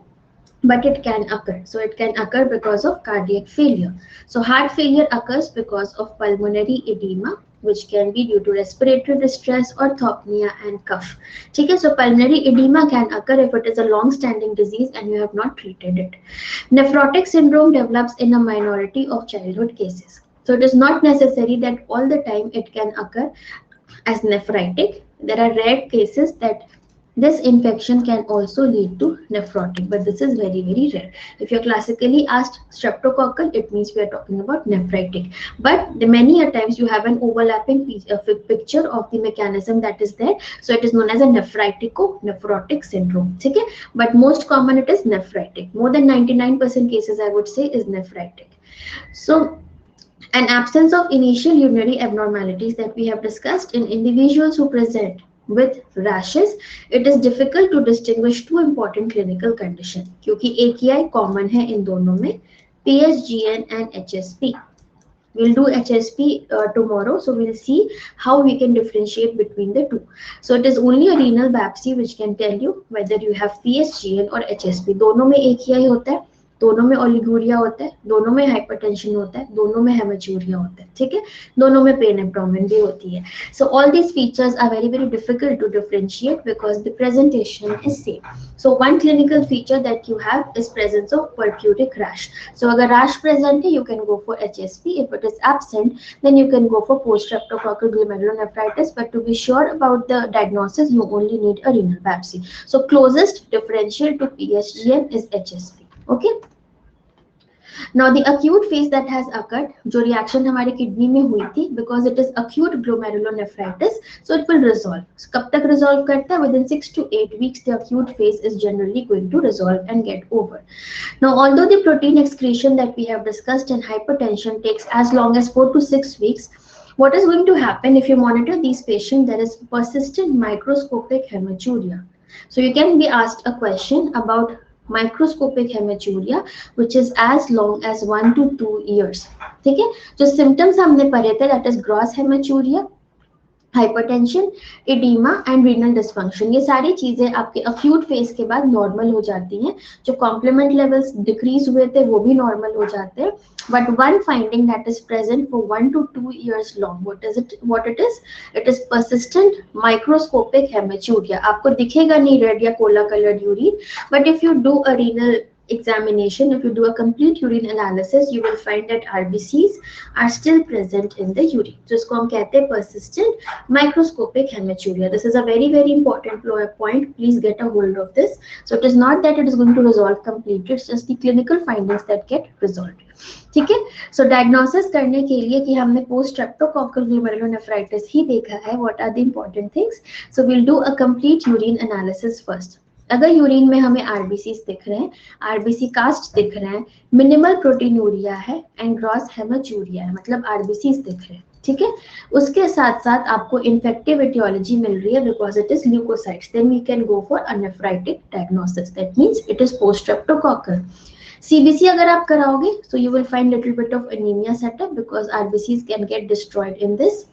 but it can occur. So it can occur because of cardiac failure. So heart failure occurs because of pulmonary edema, which can be due to respiratory distress, orthopnea and cough. ठीक है. So pulmonary edema can occur if it is a long-standing disease and you have not treated it. Nephrotic syndrome develops in a minority of childhood cases. So it is not necessary that all the time it can occur as nephritic. There are rare cases that this infection can also lead to nephrotic, but this is very very rare. If you're classically asked streptococcal, it means we are talking about nephritic. But many a times you have an overlapping picture of the mechanism that is there. So it is known as a nephritico-nephrotic syndrome. Okay? But most common it is nephritic. More than 99% cases I would say is nephritic. So an absence of initial urinary abnormalities that we have discussed in individuals who present with rashes, it is difficult to distinguish two important clinical conditions क्योंकि AKI common है इन दोनों में, PSGN and HSP. We'll do HSP tomorrow, so we'll see how we can differentiate between the two. So it is only a renal biopsy which can tell you whether you have PSGN or HSP. दोनों में AKI होता है. दोनों में ओलिगोरिया होता है, दोनों में हाइपरटेंशन होता है, दोनों में हेमेचूरिया होता है, ठीक है, दोनों में पेन एब्डोमेन भी होती है. So all these features are very very difficult to differentiate because the presentation is same. So one clinical feature that you have is presence of purpuric rash. So अगर rash present है, you can go for HSP. If it is absent, then you can go for post-streptococcal glomerulonephritis. But to be sure about the diagnosis, you only need a renal biopsy. So closest differential to PSGN is HSP. Okay. Now the acute phase that has occurred, जो reaction हमारे kidney में हुई थी, because it is acute glomerulonephritis, so it will resolve. So, कब तक resolve करता है? Within 6 to 8 weeks, the acute phase is generally going to resolve and get over. Now, although the protein excretion that we have discussed in hypertension takes as long as 4 to 6 weeks, what is going to happen if you monitor these patients? There is persistent microscopic hematuria. So you can be asked a question about microscopic hematuria which is as long as 1 to 2 years. ठीक है, जो symptoms हमने पढ़े थे, that is gross hematuria, hypertension, oedema and renal dysfunction, ये सारी चीजें आपके अक्यूट फेज के बाद नॉर्मल हो जाती हैं. जो कॉम्प्लीमेंट लेवल्स डिक्रीज हुए थे वो भी नॉर्मल हो जाते हैं. But one finding that is present for 1 to 2 years long, what it is? It is persistent microscopic hematuria. आपको दिखेगा नहीं रेड या Cola coloured urine, but if you do a renal examination, if you do a complete urine analysis, you will find that RBCs are still present in the urine. जिसको हम कहते हैं persistent microscopic hematuria. This is a very very important point. Please get a hold of this. So it is not that it is going to resolve completely. It's just the clinical findings that get resolved. ठीक है. So diagnosis करने के लिए कि हमने post streptococcal glomerulonephritis ही देखा है, what are the important things? So we'll do a complete urine analysis first. अगर यूरिन में हमें आरबीसीज दिख रहे हैं, आरबीसी कास्ट दिख रहे हैं, मिनिमल प्रोटीनूरिया है एंड ग्रॉस हेमेचूरिया है, मतलब आरबीसीज दिख रहे हैं, ठीक है. उसके साथ साथ आपको इन्फेक्टिव एटियोलॉजी मिल रही है because it is leucocytes, then we can go for a nephritic diagnosis, that means it is post streptococcal. CBC अगर आप कराओगे, so you will find little bit of anemia setup because RBCs can get destroyed in this.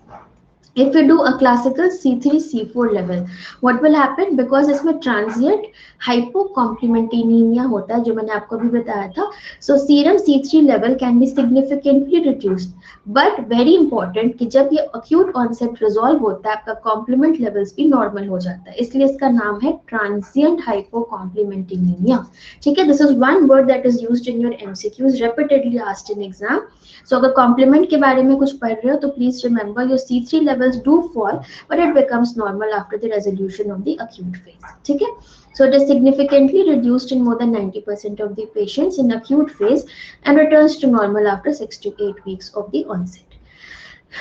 If we do a classical C3 C4 level, what will happen? Because इसमें transient hypocomplementemia होता है, जो मैंने आपको भी बताया था. So serum C3 level can be significantly reduced, but very important कि जब ये acute onset resolve होता है, आपका complement levels भी normal हो जाता है, इसलिए इसका नाम है transient hypocomplementemia. ठीक है, this is one word that is used in your MCQs, repeatedly asked in exam. So अगर complement के बारे में कुछ पढ़ रहे हो तो please remember your C3 levels do fall, but it becomes normal after the resolution of the acute phase. ठीक है, so it is significantly reduced in more than 90% of the patients in acute phase and returns to normal after 6 to 8 weeks of the onset.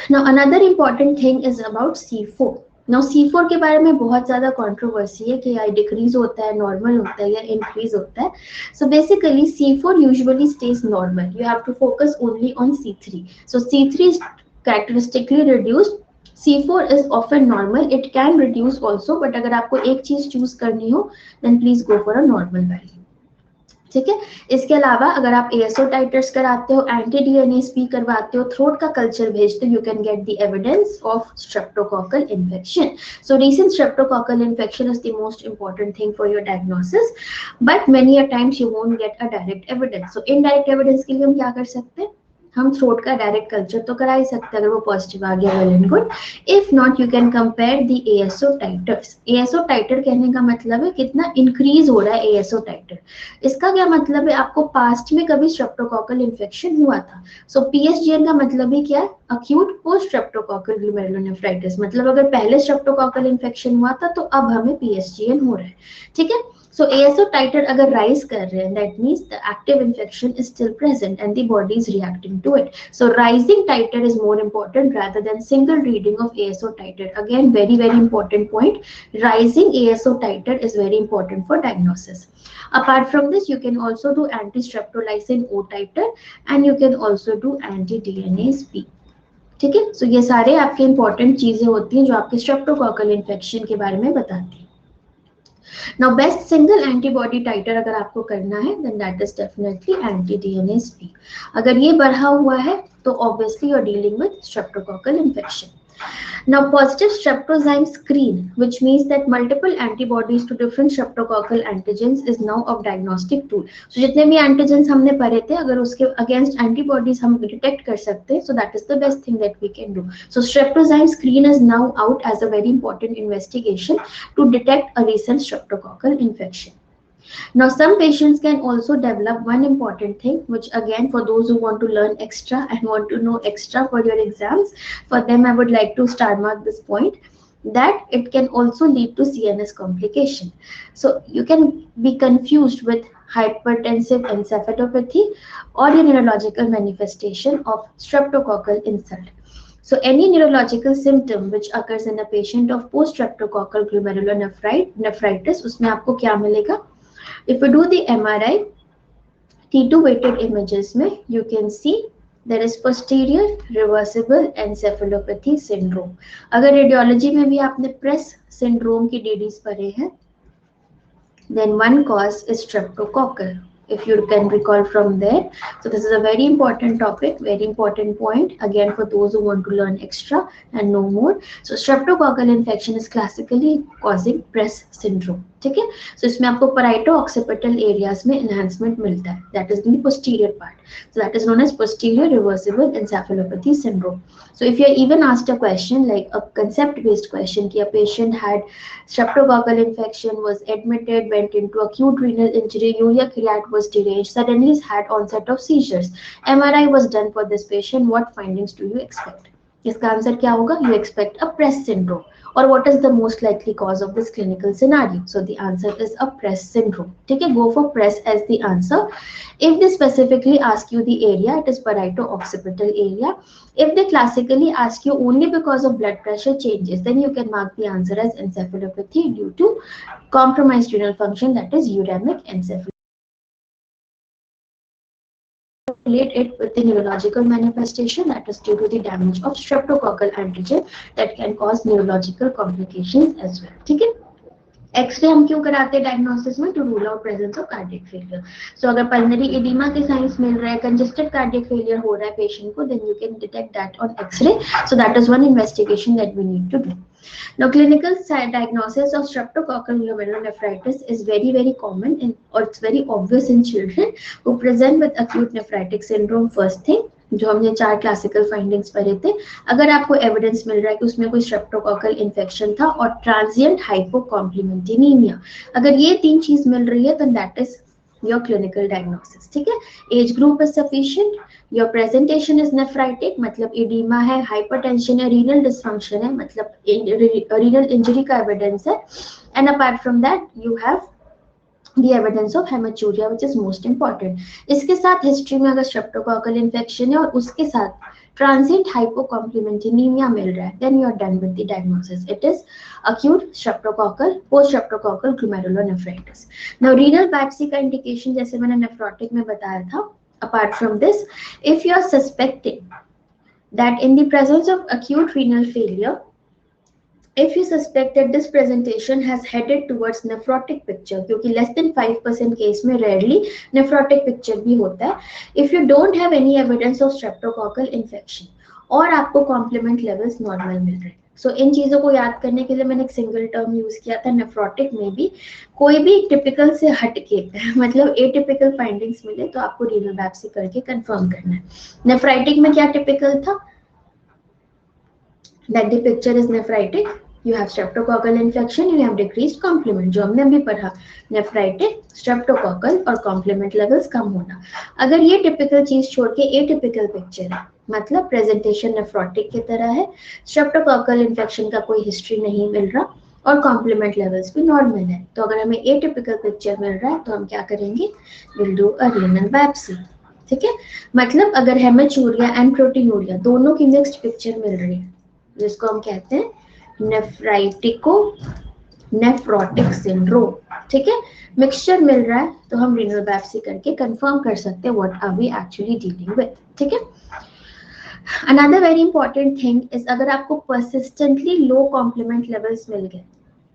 Now another important thing is about C4. Now C4 के बारे में बहुत ज़्यादा controversy है कि या decrease होता है, नॉर्मल होता है या इंक्रीज होता है. So basically C4 usually stays normal. You have to focus only on C3. So C3 is characteristically reduced. C4 is often normal. It can reduce also, but अगर आपको एक चीज चूज करनी हो, then please go for a normal value. ठीक है. इसके अलावा अगर आप ASO टाइटर्स कराते हो, एंटी DNASP करवाते हो, थ्रोट का कल्चर भेजते हो, you can get the evidence of streptococcal infection. So recent streptococcal infection is the most important thing for your diagnosis, but many a times you won't get a direct evidence. So indirect evidence के लिए हम क्या कर सकते हैं? हम throat का direct culture तो करा ही सकते हैं अगर वो पॉजिटिव आ गया, well and good. If not you can compare the ASO titres. ASO टाइटर कहने का मतलब है कितना इंक्रीज हो रहा है ASO टाइटर. इसका क्या मतलब है? आपको पास्ट में कभी स्ट्रेप्टोकॉकल इन्फेक्शन हुआ था. सो PSGN का मतलब ही क्या है? Acute post streptococcal glomerulonephritis. मतलब अगर पहले स्ट्रेप्टोकॉकल इन्फेक्शन हुआ था तो अब हमें PSGN हो रहा है. ठीक है. So ASO titer अगर rise कर रहे हैं, that means the active infection is still present and the body is reacting to it. So rising titer is more important rather than single reading of ASO titer. Again, very very important point. Rising ASO titer is very important for diagnosis. Apart from this, you can also do anti-streptolysin O titer and you can also do anti-DNASP. ठीक है. So ये सारे आपके important चीजें होती हैं जो आपके स्ट्रेप्टोकॉकल इन्फेक्शन के बारे में बताती हैं. Now best single antibody titer अगर आपको करना है, then that is definitely anti-DNASP. अगर ये बढ़ा हुआ है तो obviously you're dealing with streptococcal infection. Now, positive streptozyme screen, which means that multiple antibodies to different streptococcal antigens is now a diagnostic tool. So जितने भी antigens हमने पढ़े थे, अगर उसके against antibodies हम detect कर सकते हैं, so that is the best thing that we can do. So streptozyme screen is now out as a very important investigation to detect a recent streptococcal infection. Now, some patients can also develop one important thing, which again, for those who want to learn extra and want to know extra for your exams, for them, I would like to star mark this point that it can also lead to CNS complication. So you can be confused with hypertensive encephalopathy or a neurological manifestation of streptococcal insult. So any neurological symptom which occurs in a patient of post-streptococcal glomerulonephritis, उसमें आपको क्या मिलेगा? If we do the MRI, T2 weighted images में, you can see there is posterior reversible encephalopathy syndrome. अगर radiology में भी आपने press syndrome की डीडीज पढ़े हैं, then one cause is streptococcal, if you can recall from there. So this is a very important topic, very important point, again for those who want to learn extra and know more. So streptococcal infection is classically causing press syndrome. ठीक है, so इसमें आपको parieto occipital areas में enhancement मिलता है, that is the posterior part. So that is known as posterior reversible encephalopathy syndrome. So if you are even asked a question like a concept based question कि a patient had streptococcal infection, was admitted, went into acute renal injury, urea creat was deranged, suddenly had onset of seizures, MRI was done for this patient, what findings do you expect? इसका answer क्या होगा? You expect a press syndrome. Or what is the most likely cause of this clinical scenario? So the answer is a press syndrome. ठीक है, go for press as the answer. If they specifically ask you the area, it is parieto occipital area. If they classically ask you only because of blood pressure changes, then you can mark the answer as encephalopathy due to compromised renal function, that is uremic encephalopathy. Relate it with the neurological manifestation, that is due to the damage of streptococcal antigen that can cause neurological complications as well. ठीक है, x ray हम क्यों कराते हैं diagnosis में? To rule out presence of cardiac failure. So अगर pulmonary oedema के signs मिल रहा है, कंजेस्टेड कार्डियक फेलियर हो रहा है पेशेंट को, then you can detect that on x-ray. So that is one investigation that we need to do. Now, clinical diagnosis of streptococcal glomerulonephritis is very, very common or it's very obvious in children who present with acute nephritic syndrome. First thing, जो हमने 4 classical findings पढ़े थे, अगर आपको evidence मिल रहा है कि उसमें कोई स्ट्रेप्टोकॉकल इन्फेक्शन था और ट्रांजिएंट हाइपोकॉम्प्लीमेंटेनीमिया, अगर ये 3 चीज मिल रही है, then that is your clinical diagnosis. ठीक है, age group is sufficient, your presentation is nephritic, मतलब एडिमा है, हाइपरटेंशन है, रीनल डिसफंक्शन है, मतलब रीनल इंजरी का एविडेंस है, and apart from that you have the evidence of hematuria, which is most important. इसके साथ हिस्ट्री में अगर स्ट्रेप्टोकॉकल इन्फेक्शन है और उसके साथ ट्रांजिएंट हाइपोकॉम्प्लीमेंटेनीमिया मिल रहा है, then you are done with the diagnosis. It is acute streptococcal, post-streptococcal glomerulonephritis. Now renal biopsy का इंडिकेशन जैसे मैंने नेफ्रोटिक में बताया था. Apart from this, if you are suspecting that in the presence of acute renal failure, if you suspect that this presentation has headed towards nephrotic picture, क्योंकि less than 5% case में rarely nephrotic picture भी होता है, if you don't have any evidence of streptococcal infection और आपको complement levels normal मिल रहे हैं, so इन चीजों को याद करने के लिए मैंने एक सिंगल टर्म यूज किया था, नेफ्रोटिक में भी कोई भी टिपिकल से हटके मतलब एटिपिकल फाइंडिंग्स मिले तो आपको रीनल बायोप्सी करके कंफर्म करना है. नेफ्राइटिक में क्या टिपिकल था? that the picture is nephritic, you have streptococcal infection, you have decreased complement, जो हमने अभी पढ़ा, nephritic, streptococcal और complement levels कम होना. अगर ये typical चीज छोड़ के atypical picture है, मतलब presentation nephrotic की तरह है, streptococcal infection का कोई history नहीं मिल रहा और complement levels भी normal है, तो अगर हमें atypical picture मिल रहा है तो हम क्या करेंगे? We'll do a renal biopsy. ठीक है, मतलब अगर हेमेचूरिया एंड प्रोटीनूरिया दोनों की मिक्स्ड पिक्चर मिल रही है, जिसको हम कहते हैं नेफ्राइटिको नेफ्रोटिक सिंड्रोम. ठीक है, मिक्सचर मिल रहा है तो हम रीनल बायोप्सी करके कंफर्म कर सकते हैं what are we actually dealing with. ठीक है, another very important thing is अगर आपको परसिस्टेंटली लो कॉम्प्लीमेंट लेवल्स मिल गए,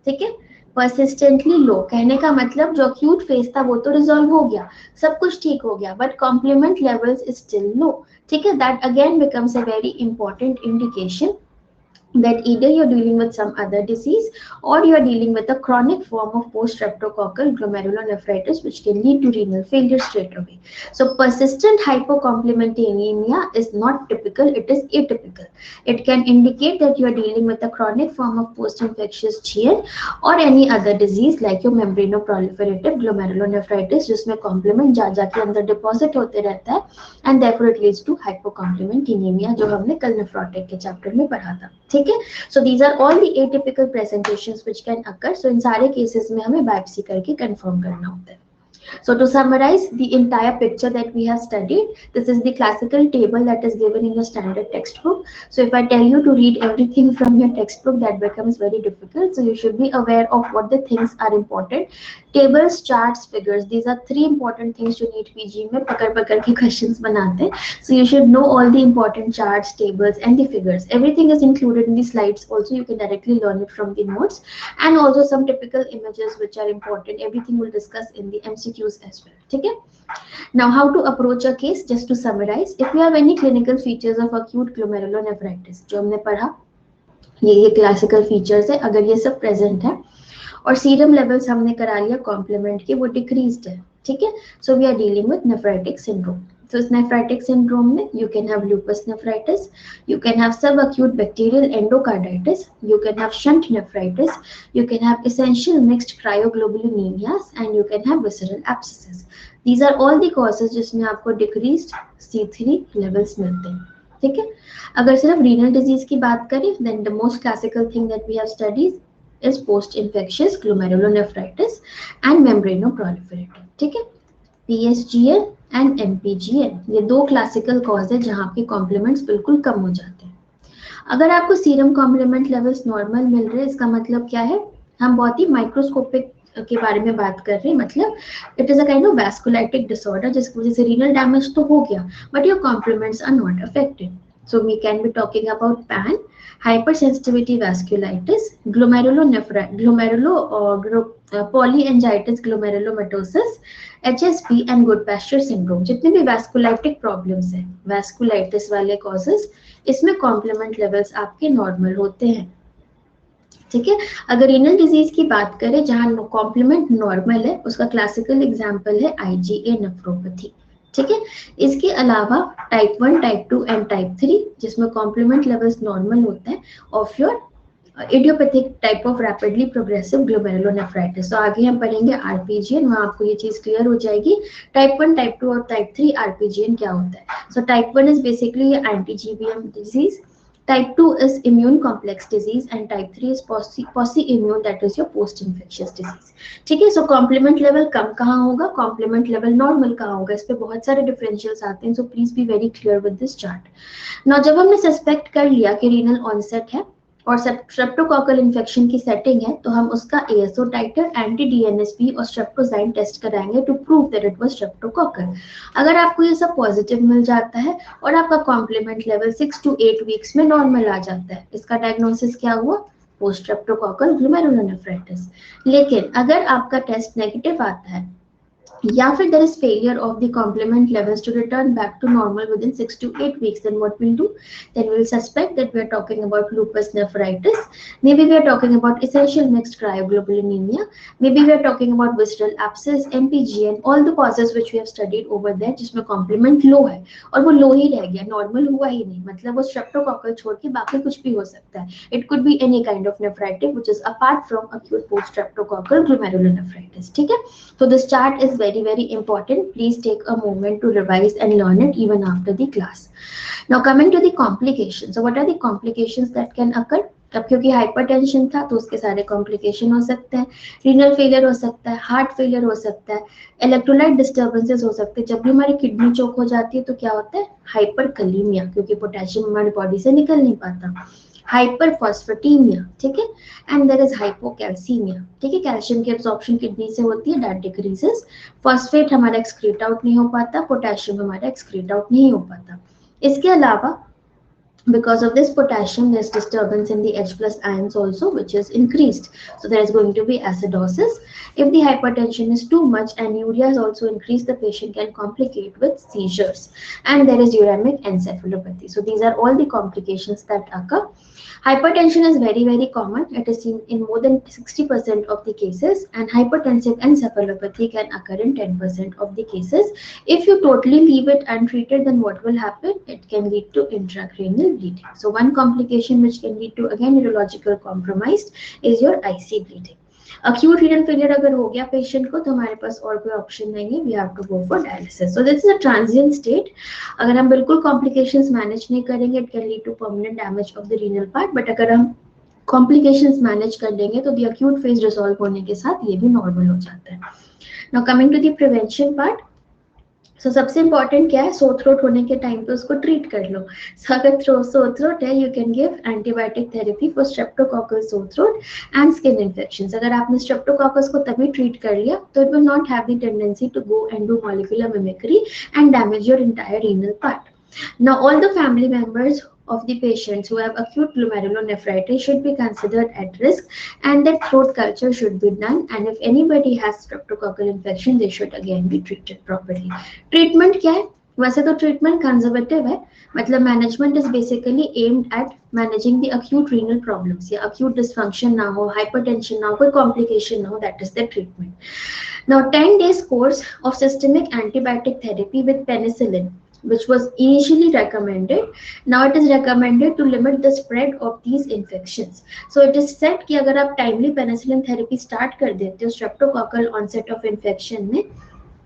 ठीक है, परसिस्टेंटली लो कहने का मतलब जो एक्यूट फेज था वो तो रिजॉल्व हो गया, सब कुछ ठीक हो गया, but complement levels is still low. ठीक है, that again becomes a very important indication that either you're dealing with some other disease or you're dealing with a chronic form of post-streptococcal glomerulonephritis which can lead to renal failure straight away. So persistent hypocomplementemia is not typical, it is atypical. It can indicate that you're dealing with a chronic form of post-infectious GN or any other disease like your membranoproliferative glomerulonephritis जिसमें complement जा जाके अंदर deposit होते रहता है and therefore it leads to hypocomplementemia जो हमने कल नेफ्रोटिक के चैप्टर में पढ़ा था. ठीक है. So these are all the atypical presentations which can occur. So इन सारे cases में हमें biopsy करके confirm करना होता है. So to summarize the entire picture that we have studied, this is the classical table that is given in your standard textbook. So if I tell you to read everything from your textbook, that becomes very difficult. So you should be aware of what the things are important. Tables, charts, figures. These are three important things you need PG में पकड़ के questions बनाते हैं. So you should know all the important charts, tables, and the figures. Everything is included in the slides. Also, you can directly learn it from the notes, and also some typical images which are important. Everything we'll discuss in the MCQs as well. Okay. Now, how to approach a case? Just to summarize, if you have any clinical features of acute glomerulonephritis, जो हमने पढ़ा, ये classical features है. अगर ये सब present है और सीरम लेवल्स हमने करा लिया कॉम्प्लीमेंट के, वो डिक्रीज्ड है. ठीक है. So we are dealing with nephritic syndrome. So इस नेफ्राइटिक सिंड्रोम में you can have lupus nephritis, you can have subacute bacterial endocarditis, you can have shunt nephritis, you can have essential mixed cryoglobulinias, and you can have visceral abscesses. These are all the causes जिसमें आपको decreased C3 levels मिलते हैं. ठीक है. अगर सिर्फ renal disease की बात करें, then the most classical thing that we have studied is post-infectious glomerulonephritis and membranoproliferative. ठीक है. PSGN and MPGN, ये दो क्लासिकल कॉज है जहां आपके कॉम्प्लीमेंट्स बिल्कुल कम हो जाते हैं. अगर आपको सीरम कॉम्प्लीमेंट लेवल्स नॉर्मल मिल रहे हैं, इसका मतलब क्या है? हम बहुत ही माइक्रोस्कोपिक के बारे में बात कर रहे हैं. मतलब it is a kind of vasculitic disorder जिसकी वजह से रीनल डैमेज तो हो गया but your complements are not affected. So we can be talking about PAN, hypersensitivity vasculitis, polyangiitis glomerulomatosis, HSP and good pasture syndrome. जितने भी vasculitic problems हैं, vasculitis वाले causes, इसमें complement levels आपके normal होते हैं. ठीक है. अगर रीनल डिजीज की बात करें जहां कॉम्प्लीमेंट नॉर्मल है, उसका क्लासिकल एग्जांपल है IgA नेफ्रोपैथी. ठीक है. इसके अलावा टाइप 1, टाइप 2 एंड टाइप 3 जिसमें कॉम्प्लीमेंट लेवल्स नॉर्मल होते हैं of your idiopathic type of rapidly progressive glomerulonephritis. तो आगे हम पढ़ेंगे आरपीजीएन, वहां आपको ये चीज क्लियर हो जाएगी. टाइप 1, टाइप 2 और टाइप 3 आरपीजीएन क्या होता है. So type 1 is basically anti GBM disease, type 2 is immune complex disease, and type 3 is post-immune, that is your post-infectious disease. ठीक है. सो कॉम्प्लीमेंट लेवल कम कहाँ होगा, कॉम्प्लीमेंट लेवल नॉर्मल कहाँ होगा, इस पे बहुत सारे डिफरेंशियल्स आते हैं. So please be very clear with this chart. Now जब हमने सस्पेक्ट कर लिया कि रीनल ऑनसेट है और स्ट्रेप्टोकॉकल इन्फेक्शन की सेटिंग है, तो हम उसका एएसओ टाइटर, एंटी डीएनएसपी और स्ट्रेप्टोजाइम टेस्ट कराएंगे to prove that it was streptococcal. अगर आपको ये सब पॉजिटिव मिल जाता है और आपका कॉम्प्लीमेंट लेवल 6 to 8 वीक्स में नॉर्मल आ जाता है, इसका डायग्नोसिस क्या हुआ? Post streptococcal glomerulonephritis. लेकिन अगर आपका टेस्ट नेगेटिव आता है या फिर there is failure of the complement levels to return back to normal within 6 to 8 weeks, then what we'll do? Then we'll suspect that we are talking about lupus nephritis. Maybe we are talking about essential mixed cryoglobulinemia. Maybe we are talking about visceral abscess, MPGN, all the causes which we have studied over there जिसमें complement low है और वो low ही रह गया, normal हुआ ही नहीं. मतलब वो streptococcal छोड़ के बाकी कुछ भी हो सकता है. It could be any kind of nephritis which is apart from acute post streptococcal glomerulonephritis. ठीक है. So this chart is very important. Please take a moment to revise and learn it even after the class. Now coming to the complications. So what are the complications that can occur? अब क्योंकि hypertension था तो उसके सारे complication हो सकते हैं. Renal failure हो सकता है, हार्ट फेलियर हो सकता है, इलेक्ट्रोलाइट डिस्टर्बेंसेस हो सकते हैं. जब भी हमारी किडनी चोक हो जाती है तो क्या होता है? हाइपरकलीमिया, क्योंकि पोटेशियम हमारी बॉडी से निकल नहीं पाता. हाइपरफॉस्फेटीमिया. ठीक है. And there is hypocalcaemia. ठीक है. कैल्शियम की एब्जॉर्प्शन किडनी से होती है, दैट डिक्रीजेस. फॉस्फेट हमारा एक्सक्रीट आउट नहीं हो पाता, पोटेशियम हमारा एक्सक्रीट आउट नहीं हो पाता. इसके अलावा Because of this potassium, there's disturbance in the H plus ions also, which is increased. So there is going to be acidosis. If the hypertension is too much and urea is also increased, the patient can complicate with seizures. And there is uremic encephalopathy. So these are all the complications that occur. Hypertension is very, very common. It is seen in more than 60% of the cases, and hypertensive encephalopathy can occur in 10% of the cases. If you totally leave it untreated, then what will happen? It can lead to intracranial bleeding. So one complication which can lead to again neurological compromise is your IC bleeding. Acute renal failure अगर हो गया patient को तो हमारे पास और कोई option नहीं है, we have to go for dialysis. So this is a transient state. अगर हम बिल्कुल कॉम्प्लिकेशंस मैनेज नहीं करेंगे, it can lead to permanent damage of the renal part. But अगर हम कॉम्प्लिकेशंस मैनेज कर लेंगे तो द अक्यूट फेज रिजॉल्व होने के साथ ये भी नॉर्मल हो जाता है. Now coming to the prevention part. So सबसे इंपॉर्टेंट क्या है, सो थ्रोट होने के टाइम पे उसको ट्रीट कर लो. सो अगर सो थ्रोट है, you can give antibiotic therapy for streptococcal sore throat and skin infections. अगर आपने स्ट्रेप्टोकोकस को तभी ट्रीट कर लिया तो it will not have the tendency to go and do molecular mimicry and damage your entire renal part. Now, all the family members of the patients who have acute glomerulonephritis should be considered at risk, and their throat culture should be done. And if anybody has streptococcal infection, they should again be treated properly. Treatment क्या है? वैसे तो treatment conservative है, मतलब management is basically aimed at managing the acute renal problems या acute dysfunction ना हो, hypertension ना हो, कोई complication ना हो, that is the treatment. Now, 10 days course of systemic antibiotic therapy with penicillin, which was initially recommended, now it is recommended to limit the spread of these infections. So it is said कि अगर आप timely penicillin therapy start कर देते हो streptococcal onset of infection में,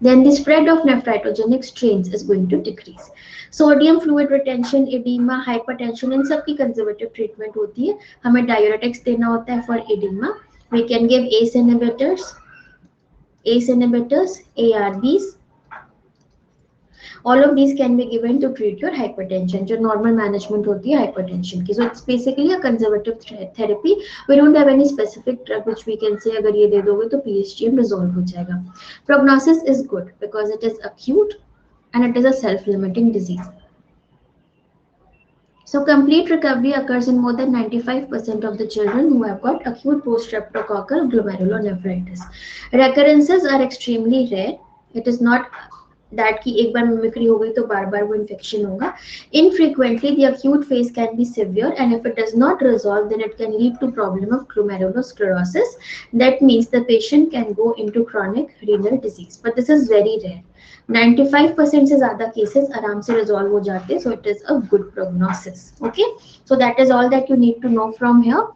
then the spread of nephrogenic strains is going to decrease. Sodium fluid retention, edema, hypertension, इन सब की conservative treatment होती है. हमें diuretics देना होता है for edema. We can give ACE inhibitors, ARBs. All of these can be given to treat your hypertension, जो normal management होती है hypertension की. So it's basically a conservative therapy. We don't have any specific drug which we can say अगर ये दे दोगे तो PSGM resolve हो जाएगा. Prognosis is good because it is acute and it is a self-limiting disease. So complete recovery occurs in more than 95% of the children who have got acute post-streptococcal glomerulonephritis. Recurrences are extremely rare. It is not that कि एक बार mimicry हो गई तो बार बार वो infection होगा. Infrequently, the acute phase can be severe, and if it does not resolve, then it can lead to problem of glomerulosclerosis. That means the patient can go into chronic renal disease, but this is very rare. 95% से ज़्यादा cases आराम से resolve हो जाते हैं, so it is a good prognosis. Okay, so that is all that you need to know from here.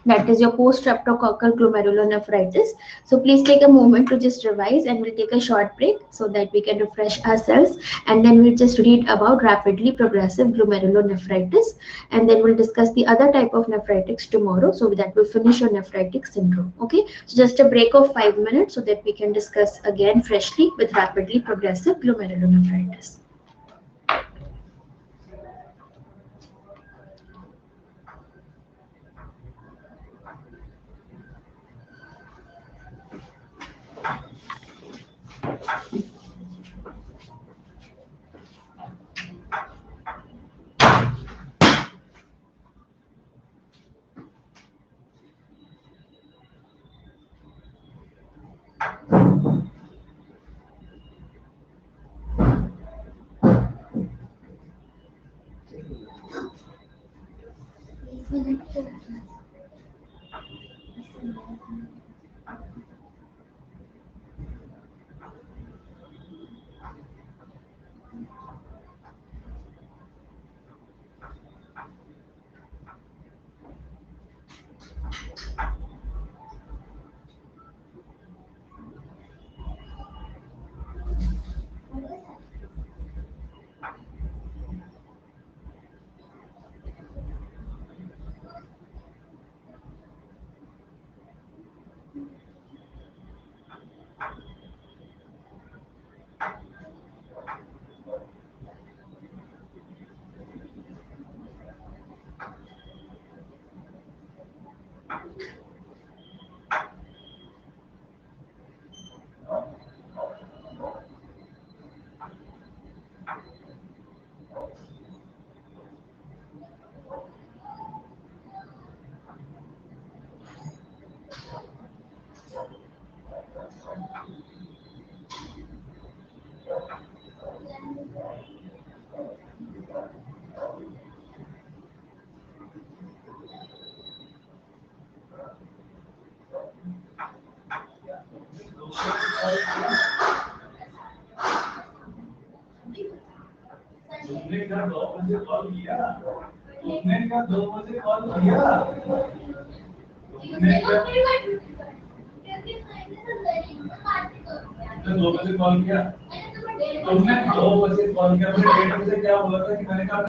That is your post-streptococcal glomerulonephritis. So please take a moment to just revise, and we'll take a short break so that we can refresh ourselves, and then we'll just read about rapidly progressive glomerulonephritis, and then we'll discuss the other type of nephritics tomorrow, so that we'll finish your nephritic syndrome. Okay, so just a break of 5 minutes so that we can discuss again freshly with rapidly progressive glomerulonephritis. तुमने क्या 2 बजे call किया? तुमने क्या 2 बजे call किया? तुमने क्या 2 बजे कॉल किया? तुमने 2 बजे कॉल किया, मुझे 1:30 बजे क्या बोला था कि मैंने कहा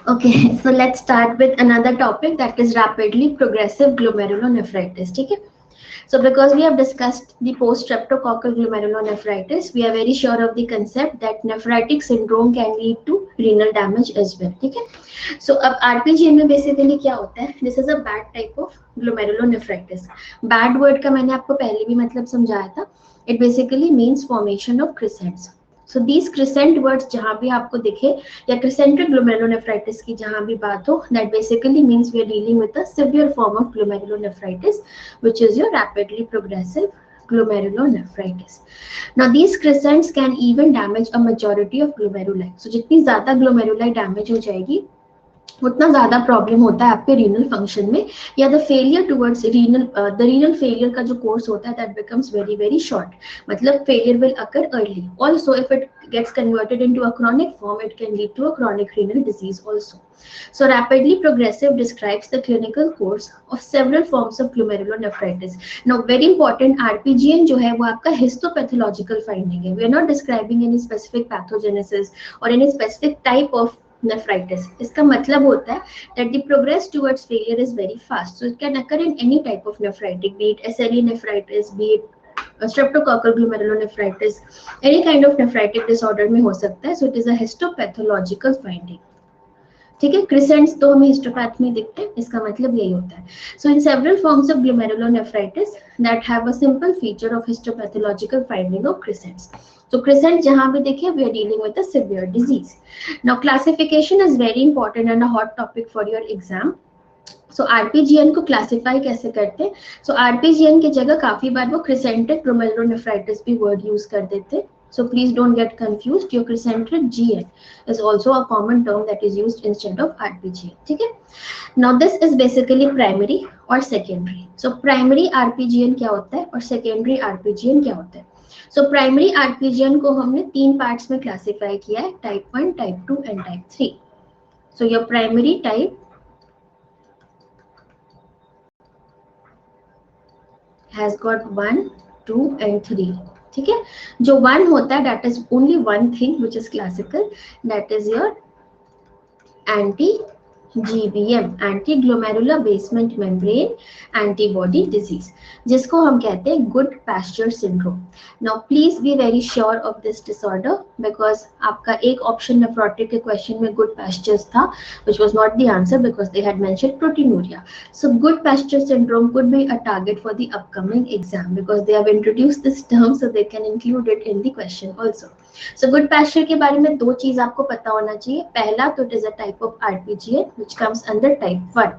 Okay, so let's start with another topic, that is rapidly progressive glomerulonephritis. ठीक है? So because we have discussed the post-streptococcal glomerulonephritis, we are very sure of the concept that nephritic syndrome can lead to renal damage as well. ठीक है? So अब RPGN में basically क्या होता है? This is a bad type of glomerulonephritis. Bad word का मैंने आपको पहले भी मतलब समझाया था. It basically means formation of crescents. So these crescent words जहाँ भी आपको दिखे या crescentic glomerulonephritis की जहाँ भी बात हो, that basically means we are dealing with a severe form of glomerulonephritis, which is your rapidly progressive glomerulonephritis. Now these crescents can even damage a majority of glomeruli. So जितनी ज़्यादा glomeruli damage हो जाएगी, उतना ज्यादा problem होता है आपके renal function में, या the failure towards renal failure का जो कोर्स होता है that becomes very very short, मतलब failure will occur early. Also if it gets converted into a chronic form, it can lead to a chronic renal disease also. So rapidly progressive describes the clinical course of several forms of glomerulonephritis. Now very important, RPGN जो है वो आपका histopathological finding है. We are not describing any specific pathogenesis or any specific type of nephritis. इसका मतलब होता है that the progress towards failure is very fast. So it can occur in any type of nephritic, be it SLE nephritis, be it streptococcal glomerulonephritis, any kind of nephritic disorder में हो सकता है. So it is a histopathological finding. ठीक है, क्रिसेंट्स तो हमें histopath में दिखते हैं, इसका मतलब यही होता है. So in several forms of glomerulonephritis that have a simple feature of histopathological finding of crescents. So crescent जहां भी देखे, we are dealing with a severe disease. Now classification is very important and a hot topic for your exam. So RPGN को classify कैसे करते हैं? So RPGN की जगह काफी बार वो क्रिसेंटिक ग्लोमेरुलोनेफ्राइटिस भी वर्ड यूज कर देते हैं. So please don't get confused. Your crescentic GN is also a common term that is used instead of RPGN. ठीक है? Now this is basically primary or secondary. So primary RPGN क्या होता है और secondary RPGN क्या होता है? So primary RPGN को हमने तीन parts में classify किया है, type 1, type 2 and type 3. So your primary type has got 1, 2 and 3. ठीक है, जो 1 होता है that is only one thing which is classical, that is your anti-GBM, anti-glomerular basement membrane antibody disease, जिसको हम कहते हैं good pasture syndrome. Now please be very sure of this disorder because आपका एक option nephrotic के question में good pastures था, which was not the answer because they had mentioned proteinuria. So good pasture syndrome could be a target for the upcoming exam because they have introduced this term, so they can include it in the question also. So good pasture के बारे में दो चीज आपको पता होना चाहिए. पहला तो it is a type of RPGN which comes under type 1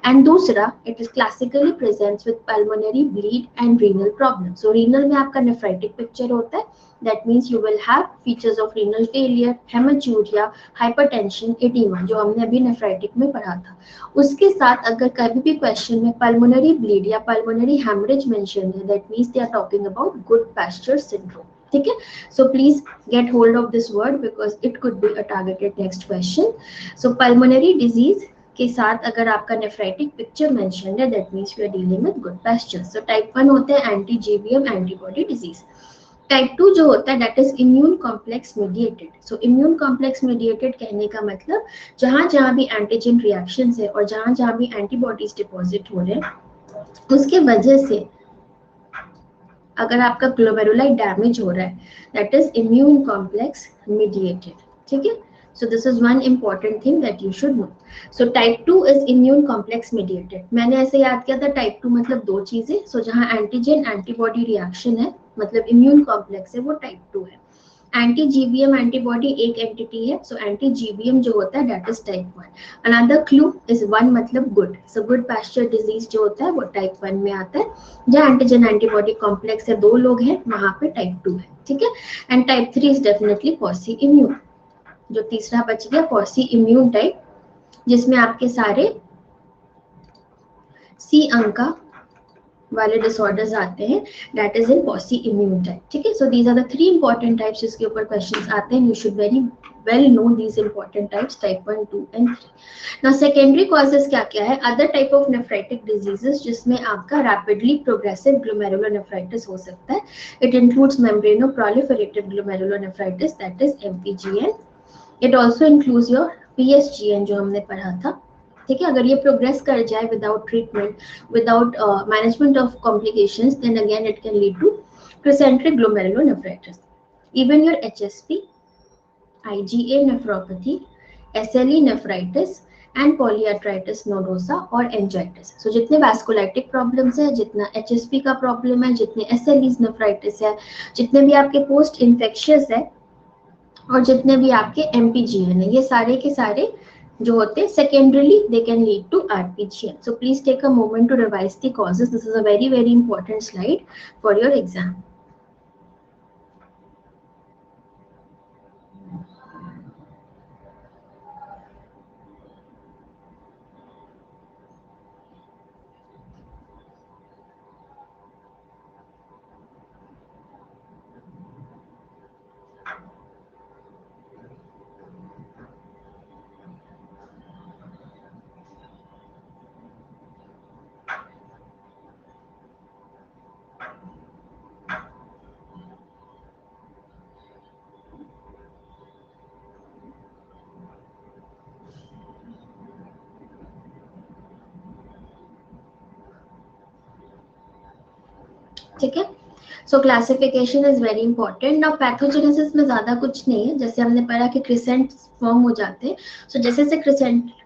and दूसरा it is classically presents with pulmonary bleed and renal problem. So renal में आपका nephritic picture होता है, that means you will have features of renal failure, hematuria, hypertension, edema जो हमने अभी nephritic में पढ़ा था. उसके साथ अगर कभी भी question में pulmonary bleed या pulmonary hemorrhage mentioned है, that means they are talking about good pasture syndrome. ठीक है, so please get hold of this word because it could be a targeted next question. So pulmonary disease के साथ अगर आपका nephritic picture mentioned है, that means we are dealing with good pasture. So type 1 होते हैं anti-GBM antibody disease. Type 2 जो होता है that is immune complex mediated. So immune complex mediated कहने का मतलब जहाँ भी antigen reactions है और जहाँ भी antibodies deposit हो रहे हैं उसके वजह से अगर आपका ग्लोमेरुलाई डैमेज हो रहा है, that is immune complex mediated. ठीक है, so this is one important thing that you should know. So type 2 is immune complex mediated. मैंने ऐसे याद किया था टाइप 2 मतलब दो चीजें. सो जहां एंटीजन एंटीबॉडी रिएक्शन है मतलब इम्यून कॉम्प्लेक्स है, वो टाइप 2 है. एंटी जीबीएम एंटीबॉडी एक एंटिटी है, सो एंटी जीबीएम जो होता है that is type 1. Another clue is 1 मतलब good. So Goodpasture disease जो होता है वो टाइप 1 में आता है. जहाँ एंटीजन एंटीबॉडी कॉम्प्लेक्स है, दो लोग हैं, वहां पे टाइप 2 है. ठीक है, and type 3 is definitely posse immune. जो तीसरा बच गया पॉसी इम्यून टाइप, जिसमें आपके सारे सी अंका वाले डिसऑर्डर्स आते हैं, that is in pauci immune type. ठीक है, so these are the 3 important types जिसके ऊपर क्वेश्चंस आते हैं. You should very well know these important types, type 1, 2 and 3. Now secondary causes क्या क्या है? Other type of nephritic diseases जिसमें आपका रैपिडली प्रोग्रेसिव ग्लोमेरुलोनेफ्राइटिस हो सकता है. It includes membrano proliferative glomerulonephritis, that is MPGN. It also includes your PSGN जो हमने पढ़ा था, ठीक है, अगर ये प्रोग्रेस कर जाए without treatment, without management of complications, then again it can lead to crescentic glomerulonephritis. Even your HSP, IgA nephropathy, SLE nephritis and polyarthritis nodosa और एंजाइटिस. सो जितने वैस्कुलाइटिक प्रॉब्लम्स है, जितना HSP का प्रॉब्लम है, जितने SLE nephritis है, जितने भी आपके पोस्ट इन्फेक्शियस है और जितने भी आपके MPGN है, ये सारे के सारे जो होते हैं secondarily they can lead to RPGN. So please take a moment to revise the causes. This is a very very important slide for your exam. ठीक है. सो classification is very important. Now pathogenesis में ज्यादा कुछ नहीं है, जैसे हमने पढ़ा कि क्रिसेंट्स फॉर्म हो जाते हैं. सो जैसे जैसे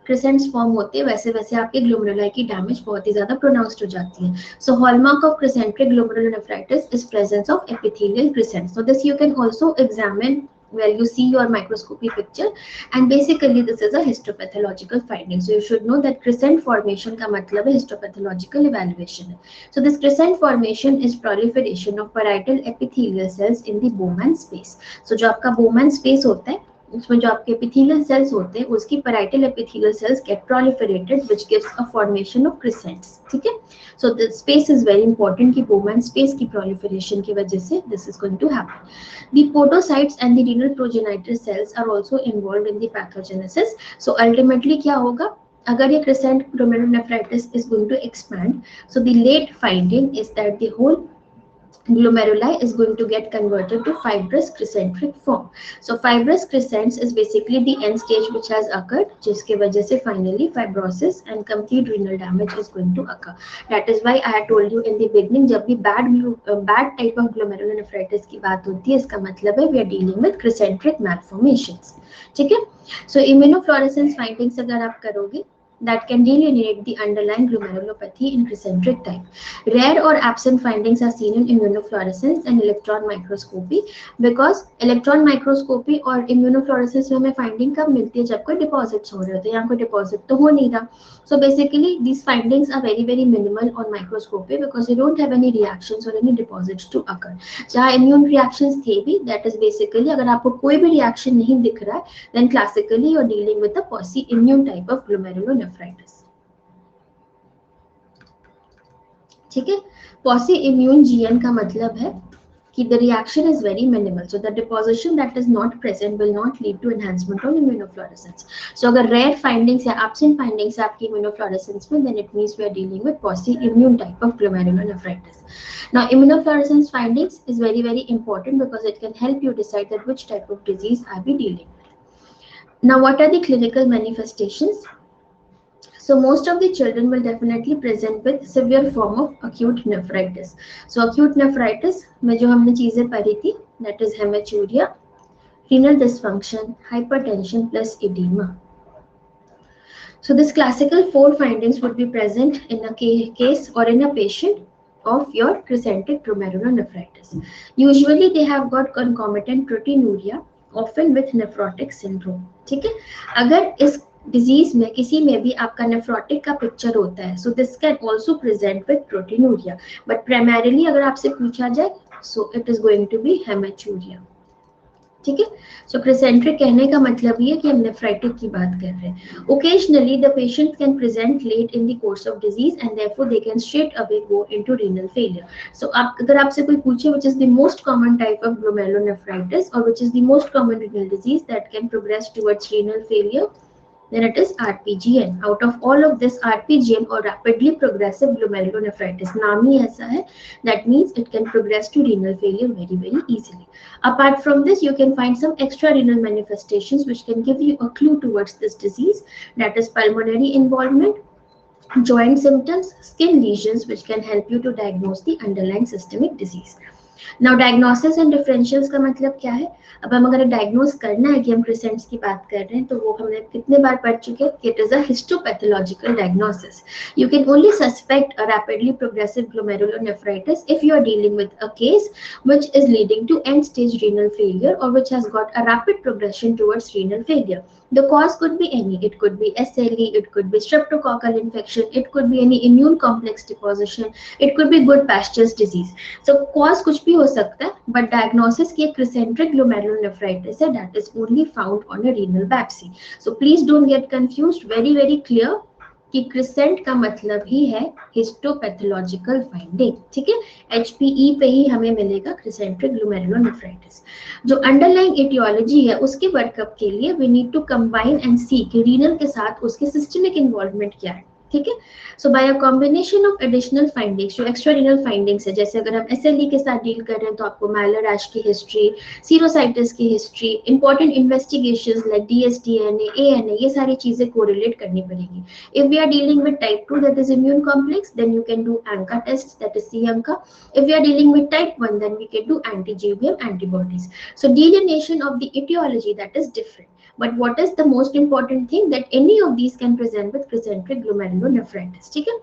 क्रिसेंट्स फॉर्म होते हैं वैसे वैसे आपके ग्लोमेरुलाई की डैमेज बहुत ही ज्यादा प्रोनाउंस्ड हो जाती है. So hallmark of crescentic glomerulonephritis is presence of epithelial crescents. So this you can also examine where you see your microscopy picture, and basically this is a histopathological finding. So you should know that crescent formation का मतलब है histopathological evaluation है. So this crescent formation is proliferation of parietal epithelial cells in the Bowman space. So जो आपका Bowman space होता है उसमें जो आपके epithelial cells होते हैं उसकी parietal epithelial cells get proliferated which gives a formation of crescents. ठीक है. So the space is very important कि Bowman space की proliferation की वजह से this is going to happen. The podocytes and the renal progenitor cells are also involved in the pathogenesis. So ultimately क्या होगा, अगर ये crescent glomerulonephritis is going to expand, so the late finding is that the whole glomeruli is going to get converted to fibrous crescentric form. So fibrous crescents is basically the end stage which has occurred, जिसके वजह से finally fibrosis and complete renal damage is going to occur. That is why I had told you in the beginning, जब भी bad type of glomerulonephritis की बात होती है, इसका मतलब है we are dealing with crescentric malformations. ठीक है. So immunofluorescence findings अगर आप करोगे, that can delineate the underlying glomerulopathy in crescentric type. Rare or absent findings are seen in immunofluorescence and electron microscopy, because electron microscopy और immunofluorescence में हमें finding कब मिलती है, जब कोई deposits हो रहे होते हैं. यहाँ कोई deposit तो हो नहीं रहा. So basically these findings are very very minimal on microscopy because you don't have any reactions or any deposits to occur. जहाँ immune reactions थे भी, that is basically अगर आपको कोई भी reaction नहीं दिख रहा है, then classically you're dealing with a quasi-immune type of glomerulonephritis. ठीक है. Quasi-immune GN का मतलब है कि the reaction is very minimal, so the deposition that is not present will not lead to enhancement of immunofluorescence. So अगर rare findings या absent findings आपकी immunofluorescence में, then it means we are dealing with quasi-immune type of glomerulonephritis. Now immunofluorescence findings is very very important because it can help you decide that which type of disease are we dealing with. Now what are the clinical manifestations? So most of the children will definitely present with severe form of acute nephritis. So acute nephritis में जो हमने चीजें पढ़ी थी, that is hematuria, renal dysfunction, hypertension plus edema. So this classical 4 findings would be present in a case or in a patient of your crescentic glomerulonephritis. Usually they have got concomitant proteinuria, often with nephrotic syndrome. ठीक है. अगर इस disease में किसी में भी आपका nephrotic का पिक्चर होता है, so this can also present with proteinuria, but primarily अगर आपसे पूछा जाए, so it is going to be haematuria. ठीक है. सो क्रिसेंट्रिक कहने का मतलब ये है कि हम नेफ्राइटिक की बात कर रहे हैं. Occasionally the patient can present late in the course of disease and therefore they can straight away go into renal failure. So आप अगर आपसे कोई पूछे which is the most common type of glomerulonephritis और which is the most common renal disease that can progress towards renal failure, then it is RPGN. Out of all of this, RPGN or rapidly progressive glomerulonephritis, नाम ही ऐसा है, that means it can progress to renal failure very easily. Apart from this, you can find some extra renal manifestations which can give you a clue towards this disease, that is pulmonary involvement, joint symptoms, skin lesions which can help you to diagnose the underlying systemic disease. Now diagnosis and differentials का मतलब क्या है? अब हम अगर diagnose करना है कि हम क्रिसेंट्स की बात कर रहे हैं तो वो हमने कितने बार पढ़ चुके हैं कि it is a histopathological diagnosis. You can only suspect a rapidly progressive glomerulonephritis if you are dealing with a case which is leading to end stage renal failure or which has got a rapid progression towards renal failure. The cause could be any. It could be SLE, it could be streptococcal infection, it could be any immune complex deposition, it could be good Pasteur's disease. So cause कुछ भी हो सकता है, but diagnosis की एक crescentic glomerulonephritis है, that is only found on a renal biopsy. So please don't get confused. Very clear कि crescent का मतलब ही है हिस्टोपैथोलॉजिकल फाइंडिंग. ठीक है, HPE पे ही हमें मिलेगा क्रिसेंट्रिक ग्लोमेरुलोनेफ्राइटिस. जो अंडरलाइंग एटियोलॉजी है उसके वर्कअप के लिए we need to combine and see कि रीनल के साथ उसके सिस्टमिक इन्वॉल्वमेंट क्या है. ठीक है, so by a combination of additional findings, जो एक्स्ट्रा रीनल फाइंडिंग्स है, जैसे अगर हम SLE के साथ डील कर रहे हैं तो आपको मैलर रैश की हिस्ट्री, सीरोसाइटिस की history, important investigations like DSDNA, ANA, ये सारी चीजें कोरिलेट करनी पड़ेगी. If we are dealing with type 2 that is immune complex, then you can do ANCA test, that is C-ANCA. If we are dealing with type 1, then we can do anti-GBM antibodies. So delineation of the etiology, that is different. But what is the most important thing, that any of these can present with crescentic glomerulonephritis. ठीक है?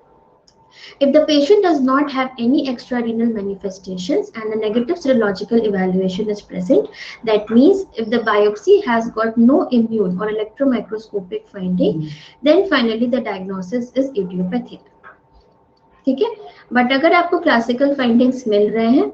If the patient does not have any extrarenal manifestations and a negative serological evaluation is present, that means if the biopsy has got no immune or electromicroscopic finding, then finally the diagnosis is idiopathic. ठीक है, but अगर आपको classical findings मिल रहे हैं,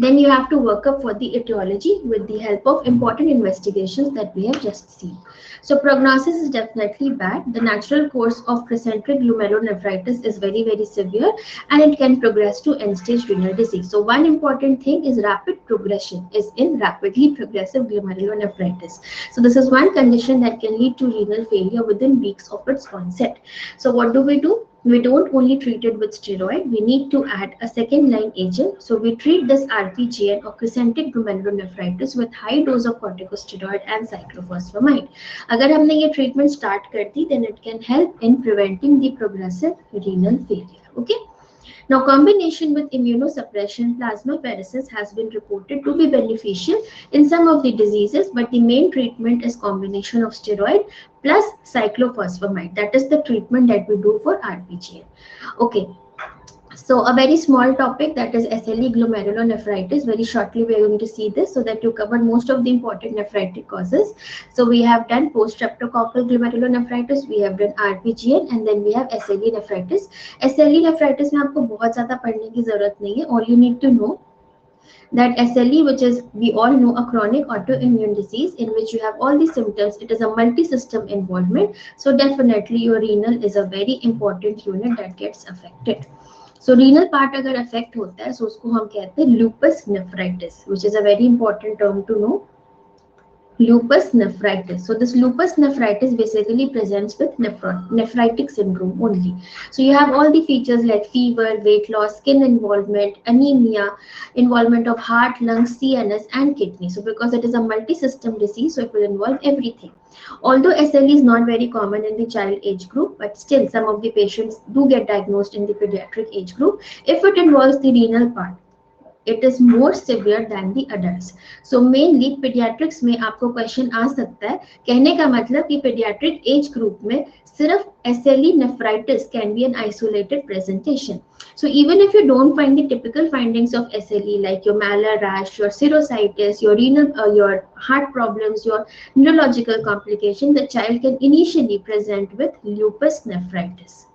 then you have to work up for the etiology with the help of important investigations that we have just seen. So prognosis is definitely bad. The natural course of crescentic glomerulonephritis is very severe and it can progress to end stage renal disease. So one important thing is rapid progression is in rapidly progressive glomerulonephritis. So this is one condition that can lead to renal failure within weeks of its onset. So what do? We don't only treat it with steroid, we need to add a second line agent. So we treat this RPGN or crescentic glomerulonephritis with high dose of corticosteroid and cyclophosphamide. अगर हमने ये treatment start कर दी, then it can help in preventing the progressive renal failure. Okay. Now, combination with immunosuppression, plasmapheresis has been reported to be beneficial in some of the diseases, but the main treatment is combination of steroid plus cyclophosphamide. That is the treatment that we do for RPGN. Okay. So a very small topic, that is SLE glomerulonephritis. Very shortly we are going to see this so that you cover most of the important nephritic causes. So we have done post-streptococcal glomerulonephritis, we have done RPGN, and then we have SLE nephritis. SLE nephritis में आपको बहुत ज़्यादा पढ़ने की ज़रूरत नहीं है. All you need to know that SLE, which is, we all know, a chronic autoimmune disease in which you have all the symptoms, it is a multi-system involvement. So definitely your renal is a very important unit that gets affected. So renal part अगर affect होता है, so उसको हम कहते हैं lupus nephritis, which is a very important term to know. Lupus nephritis. So this lupus nephritis basically presents with nephritic syndrome only. So you have all the features like fever, weight loss, skin involvement, anemia, involvement of heart, lungs, CNS and kidney. So because it is a multi-system disease, so it will involve everything. Although SLE is not very common in the child age group, but still some of the patients do get diagnosed in the pediatric age group. If it involves the renal part, it is more severe than the adults. So mainly pediatrics में आपको question आ सकता है, कहने का मतलब कि pediatric age group में सिर्फ SLE nephritis can be an isolated presentation. So even if you don't find the typical findings of SLE like your malar rash, your serositis, your renal, your heart problems, your neurological complication, the child can initially present with lupus nephritis.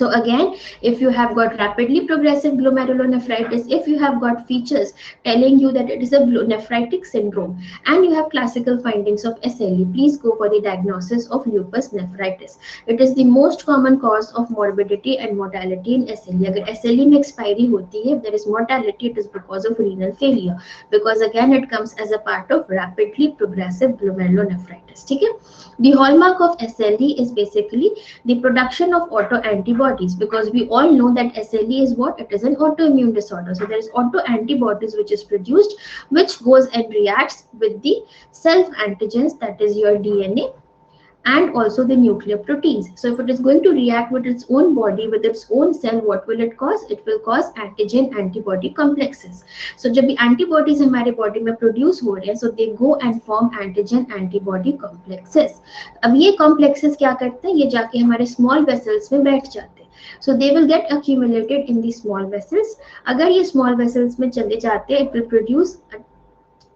So again, if you have got rapidly progressive glomerulonephritis, if you have got features telling you that it is a nephritic syndrome and you have classical findings of SLE, please go for the diagnosis of lupus nephritis. It is the most common cause of morbidity and mortality in SLE. अगर SLE में expiry होती है, if there is mortality, it is because of renal failure, because again it comes as a part of rapidly progressive glomerulonephritis. ठीक है? The hallmark of SLE is basically the production of autoantibodies, because we all know that SLE is what? It is an autoimmune disorder. So there is autoantibodies which is produced, which goes and reacts with the self antigens, that is your DNA, and also the nuclear proteins. So if it is going to react with its own body, with its own cell, what will it cause? It will cause antigen antibody complexes. So जब भी antibodies हमारे body में produce हो रहे हैं, so they go and form antigen antibody complexes. अब ये complexes क्या करते हैं? ये जाके हमारे small vessels में बैठ जाते हैं. So they will get accumulated in the small vessels. अगर ये small vessels में चले जाते हैं, it will produce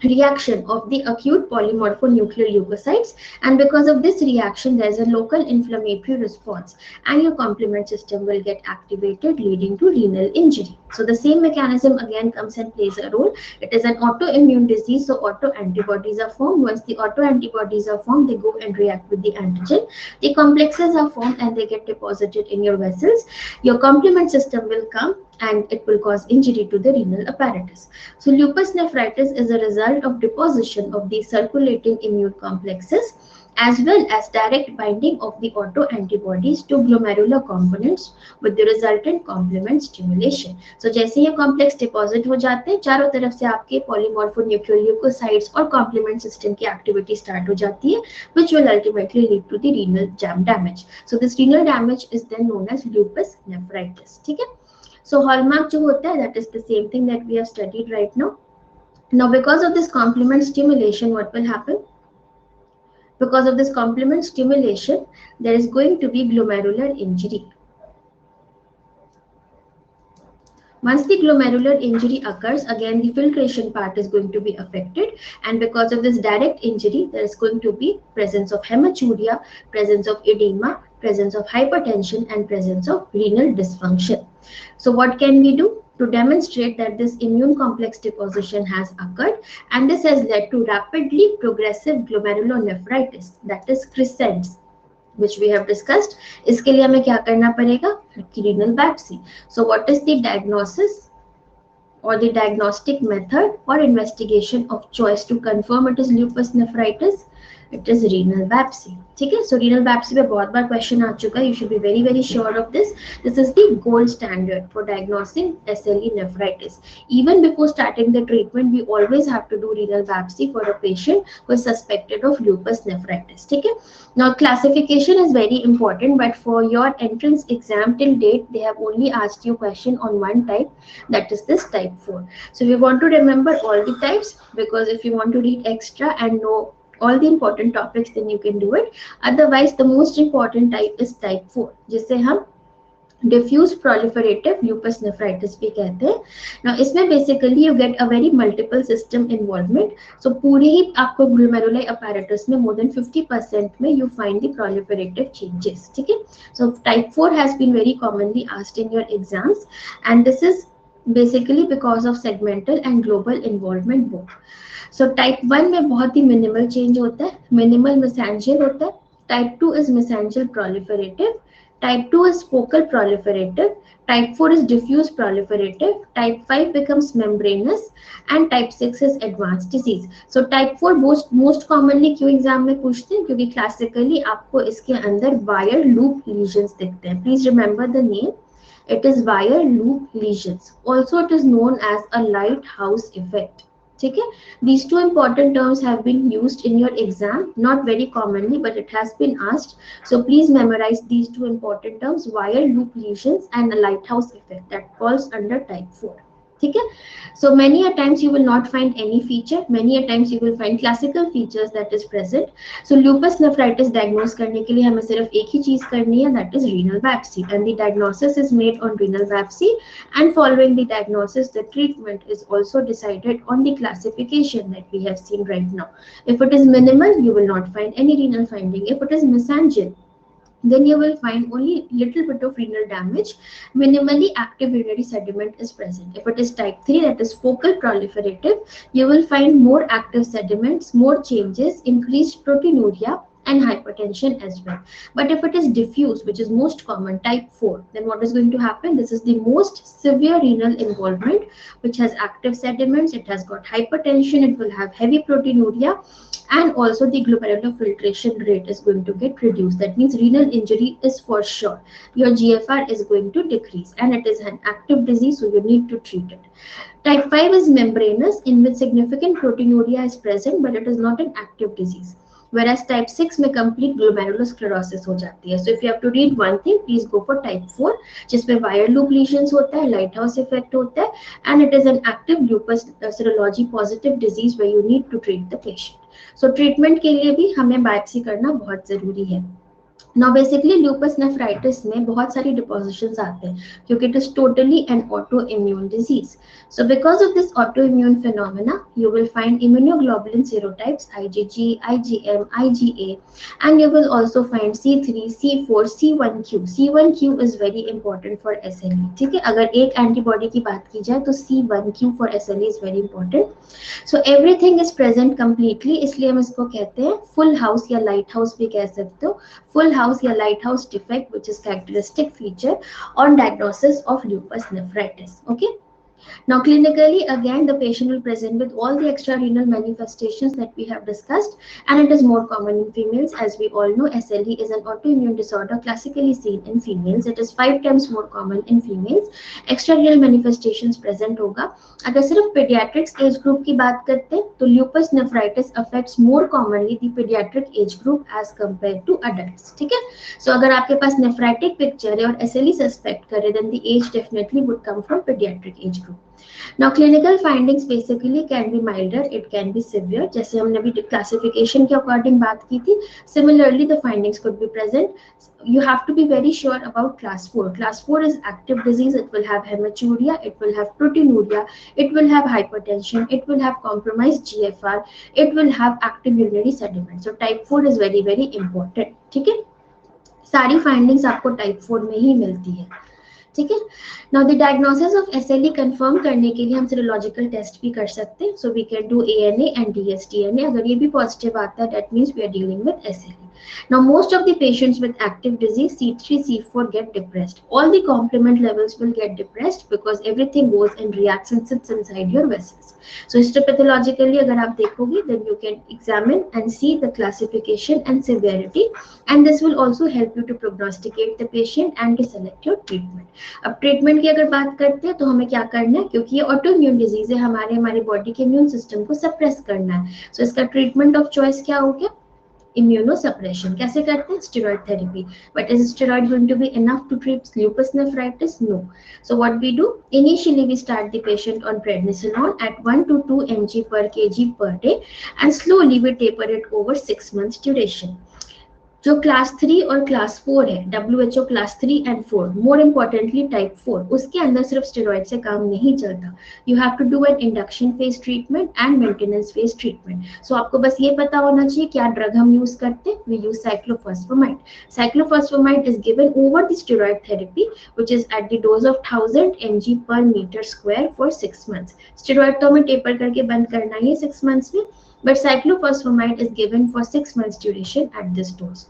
reaction of the acute polymorphonuclear leukocytes, and because of this reaction there is a local inflammatory response and your complement system will get activated, leading to renal injury. So the same mechanism again comes and plays a role. It is an autoimmune disease, so autoantibodies are formed. Once the autoantibodies are formed, they go and react with the antigen. The complexes are formed and they get deposited in your vessels. Your complement system will come and it will cause injury to the renal apparatus. So lupus nephritis is a result of deposition of the circulating immune complexes as well as direct binding of the autoantibodies to glomerular components with the resultant complement stimulation. So जैसे ये complex deposit हो जाते हैं, चारों तरफ से आपके polymorphonuclear leukocytes और complement system की activity start हो जाती है, which will ultimately lead to the renal damage. So this renal damage is then known as lupus nephritis. ठीक है? So hallmark जो होता है, that is the same thing that we have studied right now. Now because of this complement stimulation, what will happen? Because of this complement stimulation, there is going to be glomerular injury. Once the glomerular injury occurs, again the filtration part is going to be affected, and because of this direct injury, there is going to be presence of hematuria, presence of edema, presence of hypertension, and presence of renal dysfunction. So what can we do to demonstrate that this immune complex deposition has occurred, and this has led to rapidly progressive glomerulonephritis, that is crescents, which we have discussed. इसके लिए हमें क्या करना पड़ेगा? Renal biopsy. So what is the diagnosis or the diagnostic method or investigation of choice to confirm it is lupus nephritis? It is renal biopsy. ठीक है? So renal biopsy पे बहुत बार question आ चुका है. You should be very very sure of this. This is the gold standard for diagnosing SLE nephritis. Even before starting the treatment, we always have to do renal biopsy for a patient who is suspected of lupus nephritis. ठीक है? Now classification is very important, but for your entrance exam till date, they have only asked you question on one type, that is this type 4. So we want to remember all the types, because if you want to read extra and know all the important topics, then you can do it. Otherwise, the most important type is type 4, जिसे हम diffuse proliferative lupus nephritis भी कहते हैं. Now इसमें basically you get a very multiple system involvement. So पूरे ही आपको glomerular apparatus में more than 50% में you find the proliferative changes. ठीक है? So type 4 has been very commonly asked in your exams, and this is basically because of segmental and global involvement both. So type 1 में बहुत ही minimal change होता है, minimal mesangial होता है. Type 2 is mesangial proliferative. Type 2 is focal proliferative. Type 4 is diffuse proliferative. Type 5 becomes membranous, and type 6 is advanced disease. So type 4 most commonly क्यों exam में पूछते हैं? क्योंकि classically आपको इसके अंदर wire loop lesions दिखते हैं. Please remember the name. It is wire loop lesions. Also, it is known as a lighthouse effect. ठीक है? These two important terms have been used in your exam, not very commonly, but it has been asked. So please memorize these two important terms: wire loop lesions and a lighthouse effect, that falls under type 4. ठीक है? So many a times you will not find any feature, many a times you will find classical features that is present. So lupus nephritis diagnose करने के लिए हमें सिर्फ एक ही चीज करनी है, that is renal biopsy, and the diagnosis is made on renal biopsy, and following the diagnosis, the treatment is also decided on the classification that we have seen right now. If it is minimal, you will not find any renal finding. If it is mesangial, then you will find only little bit of renal damage. Minimally active urinary sediment is present. If it is type 3, that is focal proliferative, you will find more active sediments, more changes, increased proteinuria, and hypertension as well. But if it is diffuse, which is most common, type 4, then what is going to happen? This is the most severe renal involvement, which has active sediments, it has got hypertension, it will have heavy proteinuria, and also the glomerular filtration rate is going to get reduced. That means renal injury is for sure. Your GFR is going to decrease, and it is an active disease, so you need to treat it. Type 5 is membranous, in which significant proteinuria is present, but it is not an active disease. Whereas type 6 में complete glomerulosclerosis हो जाती है. So if you have to read one thing, please go for type 4, जिसमें wire loop lesions होता है, lighthouse effect होता है, and it is an active lupus serology positive disease where you need to treat the patient. So treatment के लिए भी हमें biopsy करना बहुत जरूरी है. Now basically lupus nephritis में बहुत सारी depositions आते हैं क्योंकि it is totally an autoimmune disease. So because of this autoimmune phenomena, you will find immunoglobulin serotypes IgG, IgM, IgA, and you will also find C3, C4, C1q. C1q is very important for SLE. ठीक है, अगर एक antibody की बात की जाए तो C1q for SLE is very important. So everything is present completely, इसलिए हम इसको कहते हैं full house या lighthouse भी कह सकते हो. Full house या lighthouse defect, which is characteristic feature on diagnosis of lupus nephritis. Okay. Now clinically, again, the patient will present with all the extrarenal manifestations that we have discussed, and it is more common in females. As we all know, SLE is an autoimmune disorder classically seen in females. It is 5 times more common in females. Extrarenal manifestations present होगा. अगर सिर्फ pediatrics age group की बात करते हैं, तो lupus nephritis affects more commonly the pediatric age group as compared to adults. ठीक है? So अगर आपके पास nephritic picture है और SLE suspect करे, then the age definitely would come from pediatric age group. Now clinical findings basically can be milder, it can be severe. जैसे हमने अभी classification के according बात की थी. Similarly, the findings could be present. You have to be very sure about class 4. Class 4 is active disease. It will have hematuria, it will have proteinuria, it will have hypertension, it will have compromised GFR, it will have active urinary sediment. So type 4 is very very important. ठीक है, सारी findings आपको type 4 में ही मिलती है. ठीक है. Now the diagnosis of SLE confirm करने के लिए हम serological test भी कर सकते हैं. So we can do ANA and dsDNA. अगर ये भी positive आता है, that means we are dealing with SLE. Now most of the patients with active disease C3, C4 get depressed. All the complement levels will get depressed because everything goes and reacts and sits inside your vessels. So histopathologically अगर आप देखोगे, then you can examine and see the classification and severity, and this will also help you to prognosticate the patient and to select your treatment. अब treatment की अगर बात करते हैं तो हमें क्या करना है, क्योंकि ये ऑटोइम्यून डिजीज है, हमारे बॉडी के इम्यून सिस्टम को सप्रेस करना है. सो इसका ट्रीटमेंट ऑफ चॉइस क्या हो गया, इम्यूनोसप्रेशन. कैसे करते हैं, steroid therapy. But is steroid going to be enough to treat lupus nephritis? No. So what we do, initially we start the patient on prednisolone at 1 to 2 mg per kg per day, and slowly we taper it over 6 months duration. जो class 3 और class 4 है, WHO class 3 and 4, more importantly type 4, उसके अंदर सिर्फ steroid से काम नहीं चलता. You have to do an induction phase treatment and maintenance phase treatment. So आपको बस ये पता होना चाहिए क्या ड्रग हम यूज करते हैं. We use cyclophosphamide. Cyclophosphamide is given over the steroid therapy which is at the dose of 1000 mg per meter square for 6 months. Steroid तो हमें टेपर करके बंद करना ही है 6 months में, but cyclophosphamide is given for 6 months duration at this dose.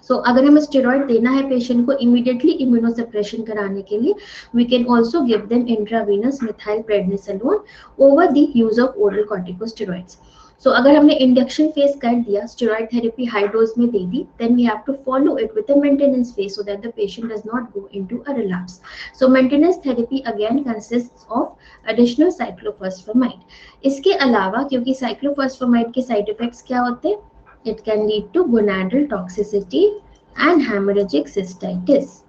So अगर हमें steroid देना है पेशेंट को इमीडिएटली इम्यूनोसप्रेशन कराने के लिए, we can also give them intravenous methyl prednisolone over the use of oral corticosteroids. So अगर हमने इंडक्शन फेज कर दिया, स्टेरॉइड थेरेपी हाई डोज में दे दी, then we have to follow it with a maintenance phase so that the patient does not go into a relapse. So maintenance therapy again consists of additional cyclophosphamide. इसके अलावा क्योंकि cyclophosphamide के side effects क्या होते हैं, it can lead to gonadal toxicity and hemorrhagic cystitis.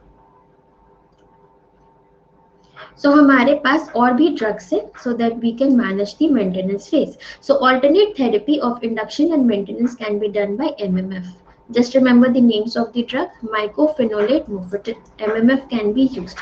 So हमारे पास और भी drugs है so that we can manage the maintenance phase. So alternate therapy of induction and maintenance can be done by MMF. Just remember the names of the drug, mycophenolate mofetil. MMF can be used.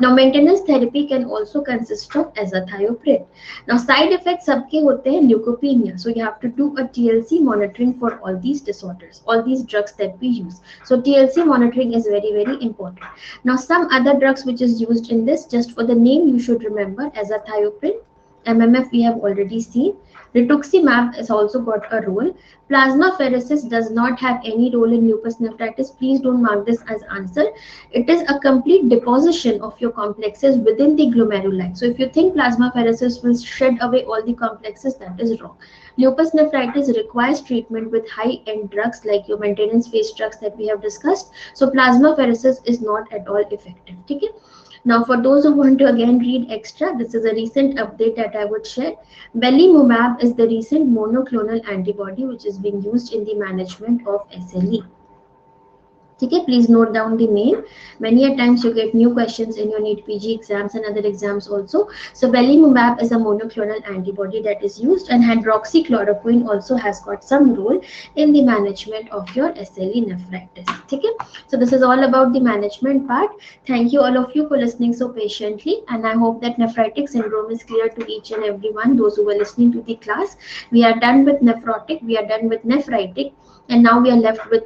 Now, maintenance therapy can also consist of azathioprine. Now, side effects सबके होते हैं leukopenia. So you have to do a TLC monitoring for all these disorders, all these drugs that we use. So TLC monitoring is very, very important. Now, some other drugs which is used in this, just for the name, you should remember azathioprine. MMF we have already seen. Rituximab has also got a role. Plasmapheresis does not have any role in lupus nephritis. Please don't mark this as answer. It is a complete deposition of your complexes within the glomeruli. So if you think plasmapheresis will shed away all the complexes, that is wrong. Lupus nephritis requires treatment with high-end drugs like your maintenance phase drugs that we have discussed. So plasmapheresis is not at all effective. Okay? Now, for those who want to again read extra, this is a recent update that I would share. Belimumab is the recent monoclonal antibody which is being used in the management of SLE. Okay, please note down the name. Many a times you get new questions in your NEET PG exams and other exams also. So belimumab is a monoclonal antibody that is used, and hydroxychloroquine also has got some role in the management of your SLE nephritis. Okay, so this is all about the management part. Thank you all of you for listening so patiently, and I hope that nephritic syndrome is clear to each and every one. Those who were listening to the class, we are done with nephrotic, we are done with nephritic, and now we are left with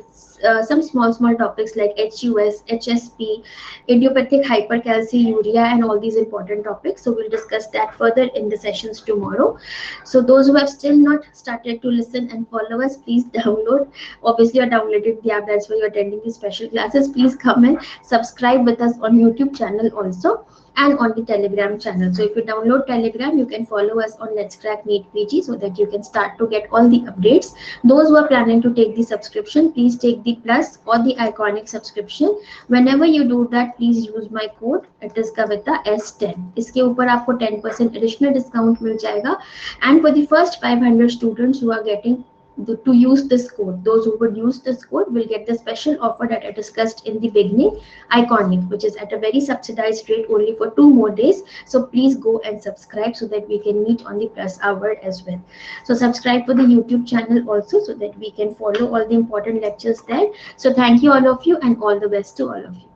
some small topics like HUS, HSP, idiopathic hypercalciuria, and all these important topics. So we'll discuss that further in the sessions tomorrow. So those who have still not started to listen and follow us, please download. Obviously, you're downloaded the app. That's why you're attending these special classes. Please come and subscribe with us on YouTube channel also, and on the Telegram channel. So if you download Telegram, you can follow us on Let's Crack NEET PG so that you can start to get all the updates. Those who are planning to take the subscription, please take the plus or the iconic subscription. Whenever you do that, please use my code. It is Kavita S10. इसके ऊपर आपको 10% additional discount मिल जाएगा. And for the first 500 students who are getting to use this code, those who would use this code will get the special offer that I discussed in the beginning, iconic, which is at a very subsidized rate only for 2 more days. So please go and subscribe so that we can meet on the plus hour as well. So subscribe for the YouTube channel also so that we can follow all the important lectures there. So thank you all of you, and all the best to all of you.